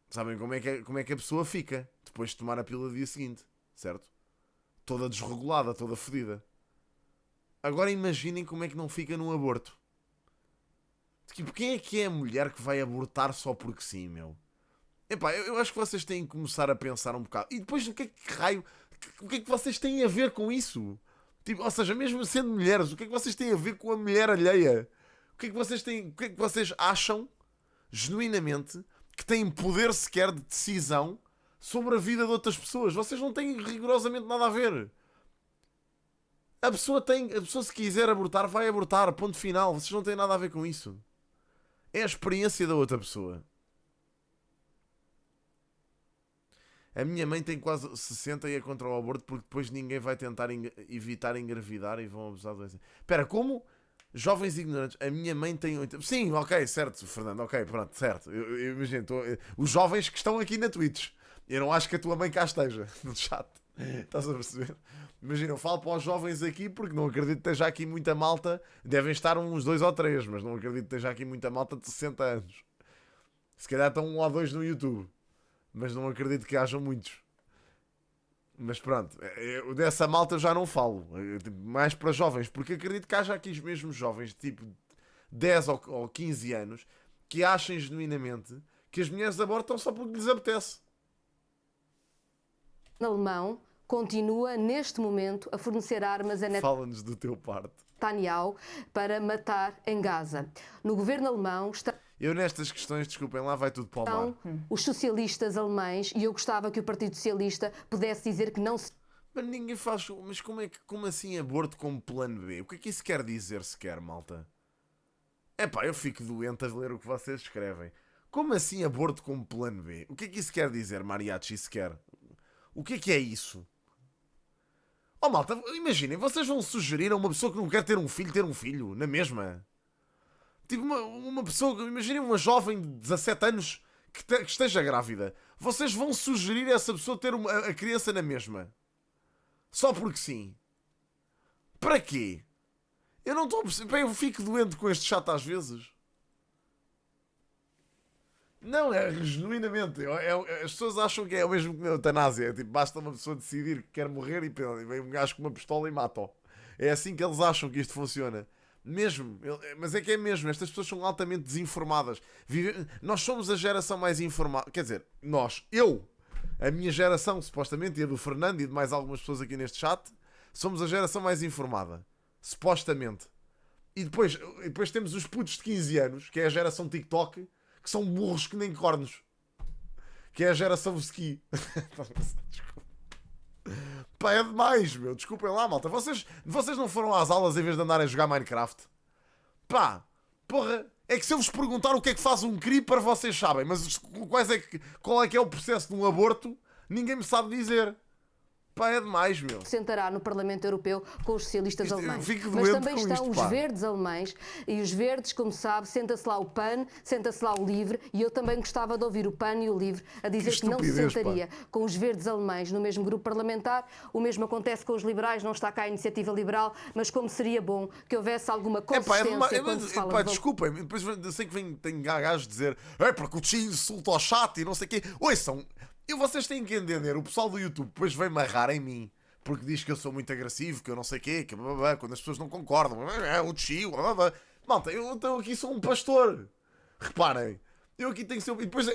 Sabem como é que a pessoa fica depois de tomar a pílula do dia seguinte. Certo? Toda desregulada, toda fodida. Agora imaginem como é que não fica num aborto. Tipo, quem é que é a mulher que vai abortar só porque sim, meu? Epá, eu acho que vocês têm que começar a pensar um bocado. E depois, o que é que raio... O que é que vocês têm a ver com isso? Tipo, ou seja, mesmo sendo mulheres, o que é que vocês têm a ver com a mulher alheia? O que é que vocês acham, genuinamente, que têm poder sequer de decisão sobre a vida de outras pessoas. Vocês não têm rigorosamente nada a ver. A pessoa se quiser abortar, vai abortar, ponto final. Vocês não têm nada a ver com isso. É a experiência da outra pessoa. A minha mãe tem quase 60 e é contra o aborto porque depois ninguém vai tentar evitar engravidar e vão abusar do... Espera, como? Jovens ignorantes. A minha mãe tem 80... Sim, ok, certo, Fernando. Ok, pronto, certo. Eu imagino. Os jovens que estão aqui na Twitch. Eu não acho que a tua mãe cá esteja no chat. Estás a perceber? Imagina, eu falo para os jovens aqui porque não acredito que esteja aqui muita malta. Devem estar uns 2 ou 3, mas não acredito que esteja aqui muita malta de 60 anos. Se calhar estão 1 ou 2 no YouTube. Mas não acredito que hajam muitos. Mas pronto, dessa malta eu já não falo. Mais para jovens, porque acredito que haja aqui os mesmos jovens, tipo 10 ou 15 anos, que achem genuinamente que as mulheres abortam só porque lhes apetece. Alemão continua neste momento a fornecer armas a Fala-nos do teu parte. Netanyahu para matar em Gaza. No governo alemão Eu nestas questões, desculpem lá, vai tudo para o mar. estão os socialistas alemães e eu gostava que o Partido Socialista pudesse dizer que não se... Mas ninguém faz... Mas como assim aborto como plano B? O que é que isso quer dizer sequer, malta? Epá, eu fico doente a ler o que vocês escrevem. Como assim aborto como plano B? O que é que isso quer dizer, Mariachi, sequer? O que é isso? Oh, malta, imaginem, vocês vão sugerir a uma pessoa que não quer ter um filho, na mesma? Tipo, uma pessoa, imaginem uma jovem de 17 anos que esteja grávida. Vocês vão sugerir a essa pessoa ter a criança na mesma? Só porque sim. Para quê? Eu não estou a perceber. Eu fico doente com este chato às vezes. Não, é genuinamente. As pessoas acham que é o mesmo que na eutanásia. É tipo, basta uma pessoa decidir que quer morrer e vem um gajo com uma pistola e mata-o. É assim que eles acham que isto funciona. Mesmo. Mas é que é mesmo. Estas pessoas são altamente desinformadas. Nós somos a geração mais informada. Quer dizer, a minha geração, supostamente, e a do Fernando e de mais algumas pessoas aqui neste chat, somos a geração mais informada. Supostamente. E depois temos os putos de 15 anos, que é a geração TikTok, que são burros que nem cornos. Que é a geração ski. Desculpa. Pá, é demais, meu. Desculpem lá, malta. Vocês não foram às aulas em vez de andarem a jogar Minecraft? Pá, porra. É que se eu vos perguntar o que é que faz um creeper, vocês sabem. Mas qual é que é o processo de um aborto, ninguém me sabe dizer. Pá, é demais, meu. sentará no Parlamento Europeu com os socialistas alemães. Mas também estão os verdes alemães, e os verdes, como se sabe, senta-se lá o PAN, senta-se lá o LIVRE, e eu também gostava de ouvir o PAN e o LIVRE a dizer que não se sentaria com os verdes alemães no mesmo grupo parlamentar. O mesmo acontece com os liberais, não está cá a iniciativa liberal, mas como seria bom que houvesse alguma consistência quando se fala de... Desculpem, depois eu sei que tem gajos dizer porque o Tio insulta ao chat e não sei o quê. Ouçam, vocês têm que entender, o pessoal do YouTube depois vem-me arrar em mim, porque diz que eu sou muito agressivo, que eu não sei o quê, que quando as pessoas não concordam, o tio, malta, eu aqui sou um pastor, reparem, eu aqui tenho que ser, e depois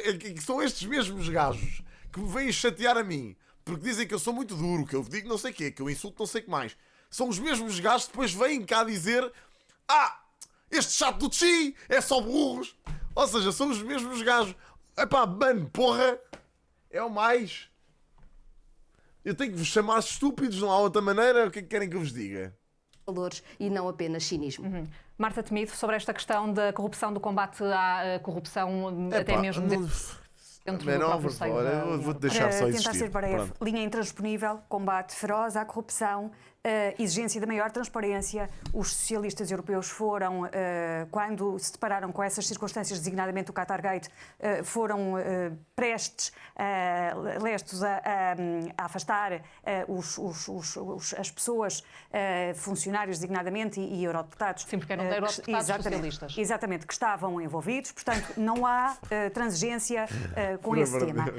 são estes mesmos gajos que me vêm chatear a mim, porque dizem que eu sou muito duro, que eu digo não sei o quê, que eu insulto não sei o que mais, são os mesmos gajos que depois vêm cá dizer, este chato do Chi é só burros, ou seja, são os mesmos gajos, mano, porra, é o mais. Eu tenho que vos chamar estúpidos, não há outra maneira. O que é que querem que eu vos diga? Valores e não apenas cinismo. Marta Temido, sobre esta questão da corrupção, do combate à corrupção, até mesmo dentro do próprio seio da eu União vou-te deixar só Tentar existir. ser breve. Linha intransponível, combate feroz à corrupção, exigência da maior transparência. Os socialistas europeus foram, quando se depararam com essas circunstâncias, designadamente o Qatargate, foram prestes, lestos a afastar as pessoas, funcionários designadamente e eurodeputados. Sim, porque eram eurodeputados socialistas. Exatamente, que estavam envolvidos. Portanto, não há transigência com esse tema.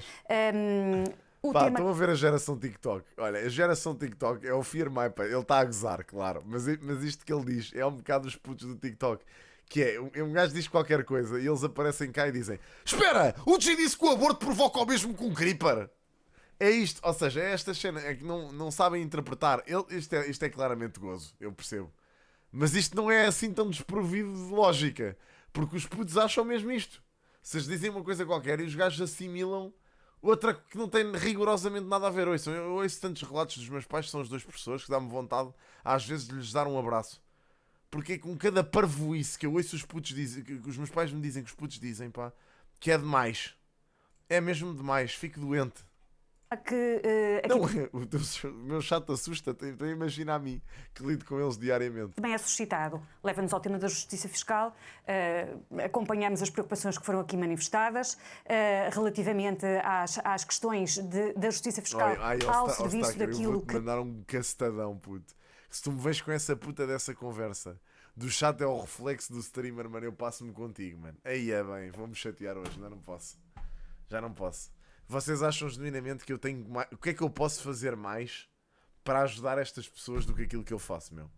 Estão a ver a geração TikTok. Olha, a geração TikTok é o Fear My Pay. Ele está a gozar, claro. Mas isto que ele diz é um bocado os putos do TikTok. Que é, um gajo diz qualquer coisa e eles aparecem cá e dizem: espera, o G disse que o aborto provoca o mesmo que um creeper. É isto, ou seja, é esta cena é que não sabem interpretar. Isto é claramente gozo, eu percebo. Mas isto não é assim tão desprovido de lógica. Porque os putos acham mesmo isto. Vocês dizem uma coisa qualquer e os gajos assimilam Outra que não tem rigorosamente nada a ver. Eu ouço tantos relatos dos meus pais, que são os 2 professores, que dá-me vontade, às vezes, de lhes dar um abraço. Porque com cada parvoíce que eu ouço os putos dizem, que os meus pais me dizem, que os putos dizem, pá, que é demais. É mesmo demais. Fico doente. Não, o meu chato assusta. Então imagina a mim, que lido com eles diariamente. Também é suscitado. Leva-nos ao tema da justiça fiscal. Acompanhamos as preocupações que foram aqui manifestadas relativamente às questões da justiça fiscal ao serviço daquilo que... Mandaram um castadão, puto. Se tu me vês com essa puta dessa conversa, do chato é o reflexo do streamer, mano, eu passo-me contigo, mano. Aí é bem, vou-me chatear hoje, ainda não posso. Já não posso. Vocês acham genuinamente que eu tenho mais... O que é que eu posso fazer mais para ajudar estas pessoas do que aquilo que eu faço, meu?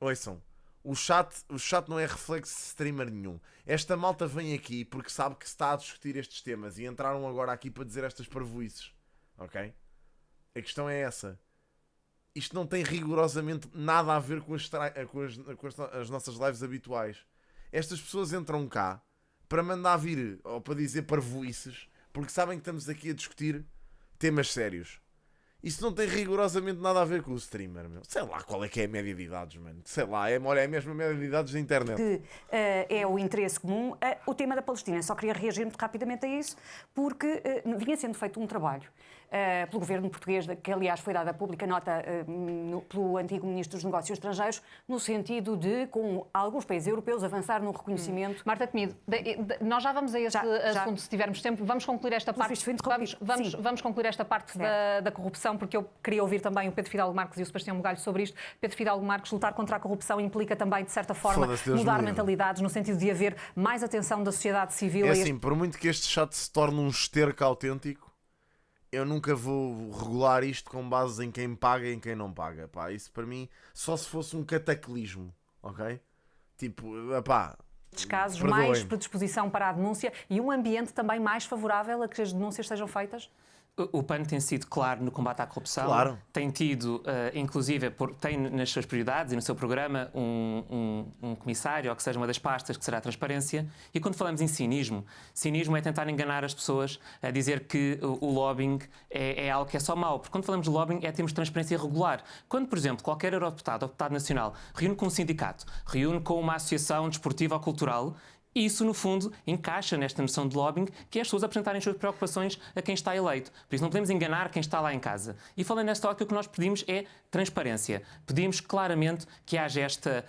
Ouçam, o chat não é reflexo de streamer nenhum. Esta malta vem aqui porque sabe que se está a discutir estes temas e entraram agora aqui para dizer estas parvoices. Ok? A questão é essa. Isto não tem rigorosamente nada a ver com as nossas lives habituais. Estas pessoas entram cá para mandar vir, ou para dizer parvoices, porque sabem que estamos aqui a discutir temas sérios. Isso não tem rigorosamente nada a ver com o streamer, meu. Sei lá qual é que é a média de idades, mano. Sei lá, é a mesma média de idades da internet. Que é o interesse comum. O tema da Palestina, só queria reagir muito rapidamente a isso, porque vinha sendo feito um trabalho pelo governo português, que aliás foi dada a pública nota pelo antigo Ministro dos Negócios Estrangeiros, no sentido de, com alguns países europeus, avançar no reconhecimento... Marta Temido, nós já vamos a esse assunto, se tivermos tempo. Vamos concluir esta parte. Vamos concluir esta parte da corrupção, porque eu queria ouvir também o Pedro Fidalgo Marques e o Sebastião Bugalho sobre isto. Pedro Fidalgo Marques, lutar contra a corrupção implica também, de certa forma, mudar mentalidades, no sentido de haver mais atenção da sociedade civil. É assim, por muito que este chat se torne um esterco autêntico, eu nunca vou regular isto com base em quem paga e em quem não paga. Pá, isso para mim, só se fosse um cataclismo, ok? Tipo, pá... casos, mais predisposição para a denúncia e um ambiente também mais favorável a que as denúncias sejam feitas? O PAN tem sido claro no combate à corrupção, claro. Tem tido, inclusive, tem nas suas prioridades e no seu programa um comissário, ou que seja uma das pastas, que será a transparência. E quando falamos em cinismo é tentar enganar as pessoas a dizer que o lobbying é algo que é só mau. Porque quando falamos de lobbying é termos transparência regular. Quando, por exemplo, qualquer eurodeputado ou deputado nacional reúne com um sindicato, reúne com uma associação desportiva ou cultural, isso, no fundo, encaixa nesta noção de lobbying, que é as pessoas apresentarem as suas preocupações a quem está eleito. Por isso não podemos enganar quem está lá em casa. E falando nesta ótica, o que nós pedimos é transparência. Pedimos claramente que haja esta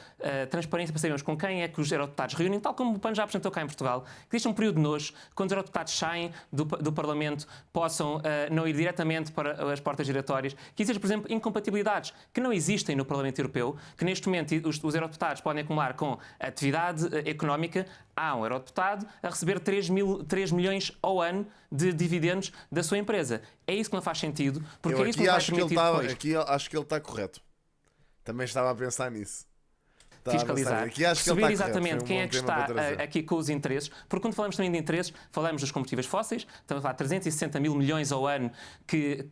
transparência para sabermos com quem é que os eurodeputados reúnem, tal como o PAN já apresentou cá em Portugal, que existe um período de nojo, quando os eurodeputados saem do Parlamento, possam não ir diretamente para as portas giratórias, que existem, por exemplo, incompatibilidades que não existem no Parlamento Europeu, que neste momento os eurodeputados podem acumular com atividade económica. Há um eurodeputado a receber 3 milhões ao ano de dividendos da sua empresa. É isso que não faz sentido, porque é isso que não vai permitir depois. Aqui acho que ele está correto. Também estava a pensar nisso. Fiscalizar, perceber exatamente quem é que está aqui com os interesses, porque quando falamos também de interesses, falamos dos combustíveis fósseis, estamos a falar de 360 mil milhões ao ano que...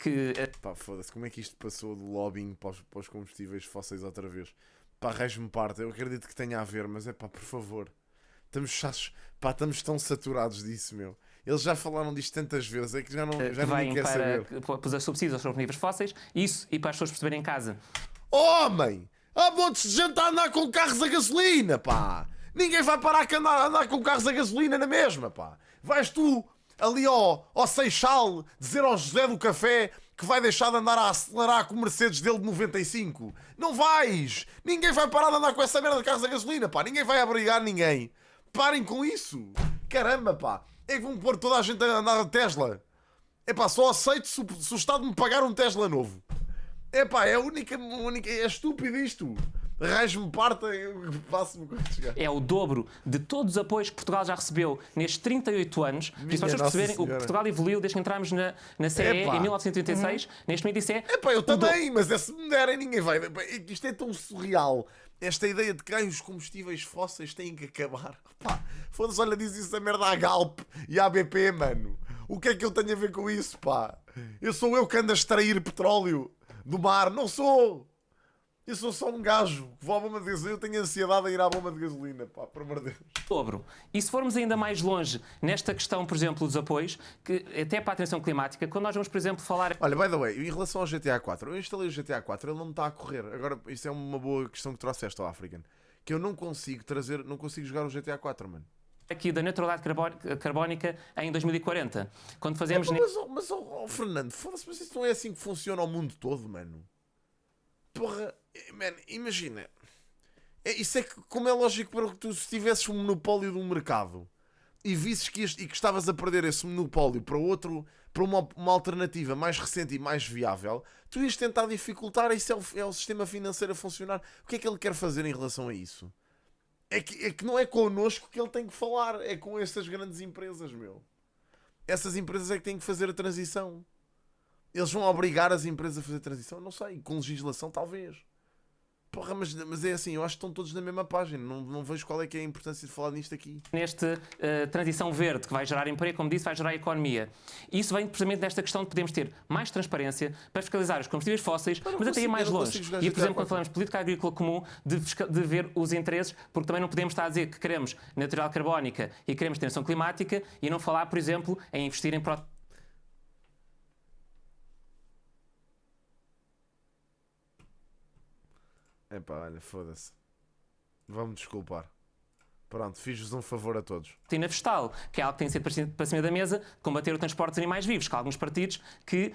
Pá, foda-se, como é que isto passou do lobbying para os combustíveis fósseis outra vez? Pá, rejo-me parte, eu acredito que tenha a ver, mas é pá, por favor. Estamos tão saturados disso, meu. Eles já falaram disto tantas vezes, é que já ninguém quer saber. Para os subsídios aos combustíveis fósseis, isso, e para as pessoas perceberem em casa. Homem! Há montes de gente a andar com carros a gasolina, pá! Ninguém vai parar a andar com carros a gasolina na mesma, pá! Vais tu ali ao Seixal dizer ao José do Café que vai deixar de andar a acelerar com o Mercedes dele de 95. Não vais! Ninguém vai parar de andar com essa merda de carros a gasolina, pá! Ninguém vai abrigar ninguém! Parem com isso! Caramba, pá! É que vão pôr toda a gente a andar de Tesla. É pá, só aceito se o Estado me pagar um Tesla novo. É pá, é a única... É estúpido isto. Raios-me parte, passo-me quando chegar. É o dobro de todos os apoios que Portugal já recebeu nestes 38 anos. Por isso, para vocês perceberem, o que Portugal evoluiu desde que entramos na CE em 1986. Neste momento isso é... É pá, eu também, mas se me derem ninguém vai... Isto é tão surreal. Esta ideia de que os combustíveis fósseis têm que acabar. Pá, foda-se, olha, diz isso a merda à Galp e à BP, mano. O que é que eu tenho a ver com isso, pá? Eu sou eu que ando a extrair petróleo do mar. Não sou. Eu sou só um gajo que vou à bomba de gasolina. Eu tenho ansiedade a ir à bomba de gasolina, pá, por amor de Deus. Dobro. E se formos ainda mais longe nesta questão, por exemplo, dos apoios, que até para a atenção climática, quando nós vamos, por exemplo, falar... Olha, by the way, em relação ao GTA 4, eu instalei o GTA 4, ele não me está a correr. Agora, isso é uma boa questão que trouxeste ao African. Que eu não consigo jogar o GTA 4, mano. aqui da neutralidade carbónica em 2040. Quando fazemos... Fernando, foda-se, mas isso não é assim que funciona o mundo todo, mano. Porra, man, imagina. Isso é que, como é lógico para que tu, se tivesses um monopólio de um mercado e visses que estavas a perder esse monopólio para uma alternativa mais recente e mais viável, tu ias tentar dificultar. Isso é o sistema financeiro a funcionar. O que é que ele quer fazer em relação a isso? É que não é connosco que ele tem que falar, é com essas grandes empresas, meu. Essas empresas é que têm que fazer a transição. Eles vão obrigar as empresas a fazer a transição? Não sei, com legislação talvez. Porra, mas é assim, eu acho que estão todos na mesma página. Não vejo qual é que é a importância de falar nisto aqui. Neste transição verde, que vai gerar emprego, como disse, vai gerar economia. E isso vem precisamente desta questão de podermos ter mais transparência para fiscalizar os combustíveis fósseis, mas até ir mais longe. E, por exemplo, quando falamos de política agrícola comum, de ver os interesses, porque também não podemos estar a dizer que queremos neutralidade carbónica e queremos transição climática e não falar, por exemplo, em investir em Epá, olha, foda-se. Vamos desculpar. Pronto, fiz-vos um favor a todos. rotina vegetal, que é algo que tem sido para cima da mesa, combater o transporte de animais vivos, que há alguns partidos que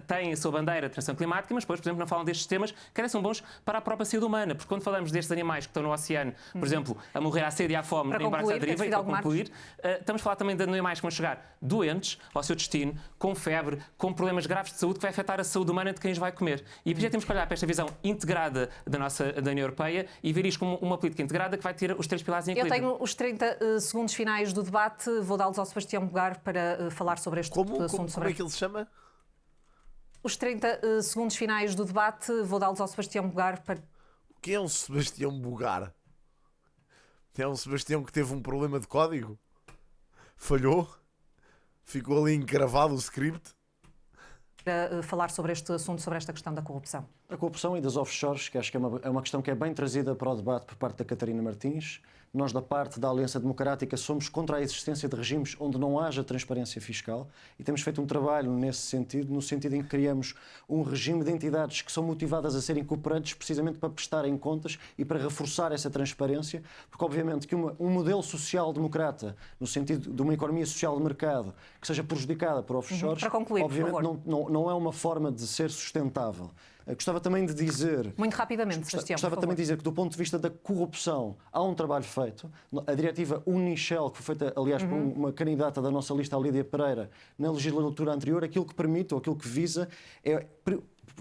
têm a sua bandeira de transição climática, mas depois, por exemplo, não falam destes temas que até são bons para a própria saúde humana, porque quando falamos destes animais que estão no oceano, por exemplo, a morrer à sede e à fome em barcos à deriva, e para concluir, estamos a falar também de animais que vão chegar doentes ao seu destino, com febre, com problemas graves de saúde que vai afetar a saúde humana de quem os vai comer. E por isso temos que olhar para esta visão integrada da União Europeia e ver isto como uma política integrada que vai ter os três pilares. Eu tenho os 30 segundos finais do debate. Vou dá-los ao Sebastião Bugar para falar sobre este assunto. Como é que ele se chama? Os 30 segundos finais do debate. Vou dá-los ao Sebastião Bugar para... Quem é um Sebastião Bugar? É um Sebastião que teve um problema de código? Falhou? Ficou ali encravado o script? Para falar sobre este assunto, sobre esta questão da corrupção. A corrupção e das offshores, que acho que é uma questão que é bem trazida para o debate por parte da Catarina Martins. Nós, da parte da Aliança Democrática, somos contra a existência de regimes onde não haja transparência fiscal e temos feito um trabalho nesse sentido, no sentido em que criamos um regime de entidades que são motivadas a serem cooperantes precisamente para prestarem contas e para reforçar essa transparência, porque obviamente que um modelo social-democrata, no sentido de uma economia social de mercado, que seja prejudicada por offshores, Para concluir, obviamente não é uma forma de ser sustentável. Gostava também de dizer... Muito rapidamente, Sebastião, Gostava também de dizer que, do ponto de vista da corrupção, há um trabalho feito. A diretiva Unichel, que foi feita, aliás, por uma candidata da nossa lista, a Lídia Pereira, na legislatura anterior, aquilo que permite, ou aquilo que visa, é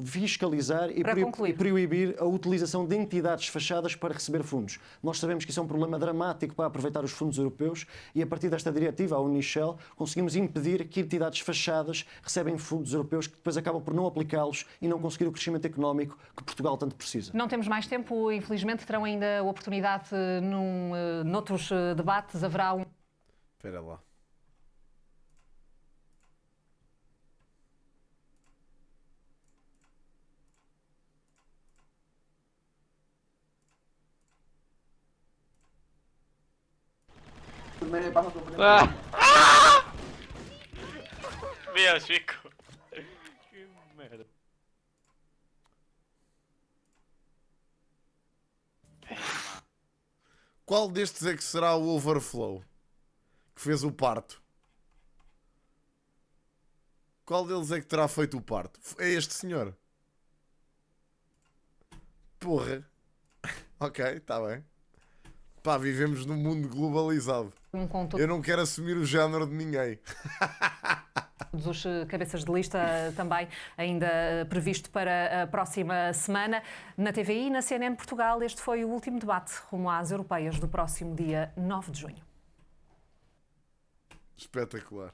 fiscalizar e proibir a utilização de entidades fachadas para receber fundos. Nós sabemos que isso é um problema dramático para aproveitar os fundos europeus e, a partir desta diretiva, a Unichel, conseguimos impedir que entidades fachadas recebem fundos europeus que depois acabam por não aplicá-los e não conseguir o crescimento económico que Portugal tanto precisa. Não temos mais tempo, infelizmente terão ainda a oportunidade noutros debates, haverá um... Espera lá. Meu, Chico. Que merda. Qual destes é que será o overflow que fez o parto? Qual deles é que terá feito o parto? É este senhor. Porra. Ok, está bem. Pá, vivemos num mundo globalizado. Eu não quero assumir o género de ninguém. Dos cabeças de lista também ainda previsto para a próxima semana. Na TVI e na CNN Portugal, este foi o último debate rumo às europeias do próximo dia 9 de junho. Espetacular.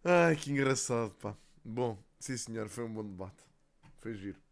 Ai, que engraçado, pá. Bom, sim senhor, foi um bom debate. Foi giro.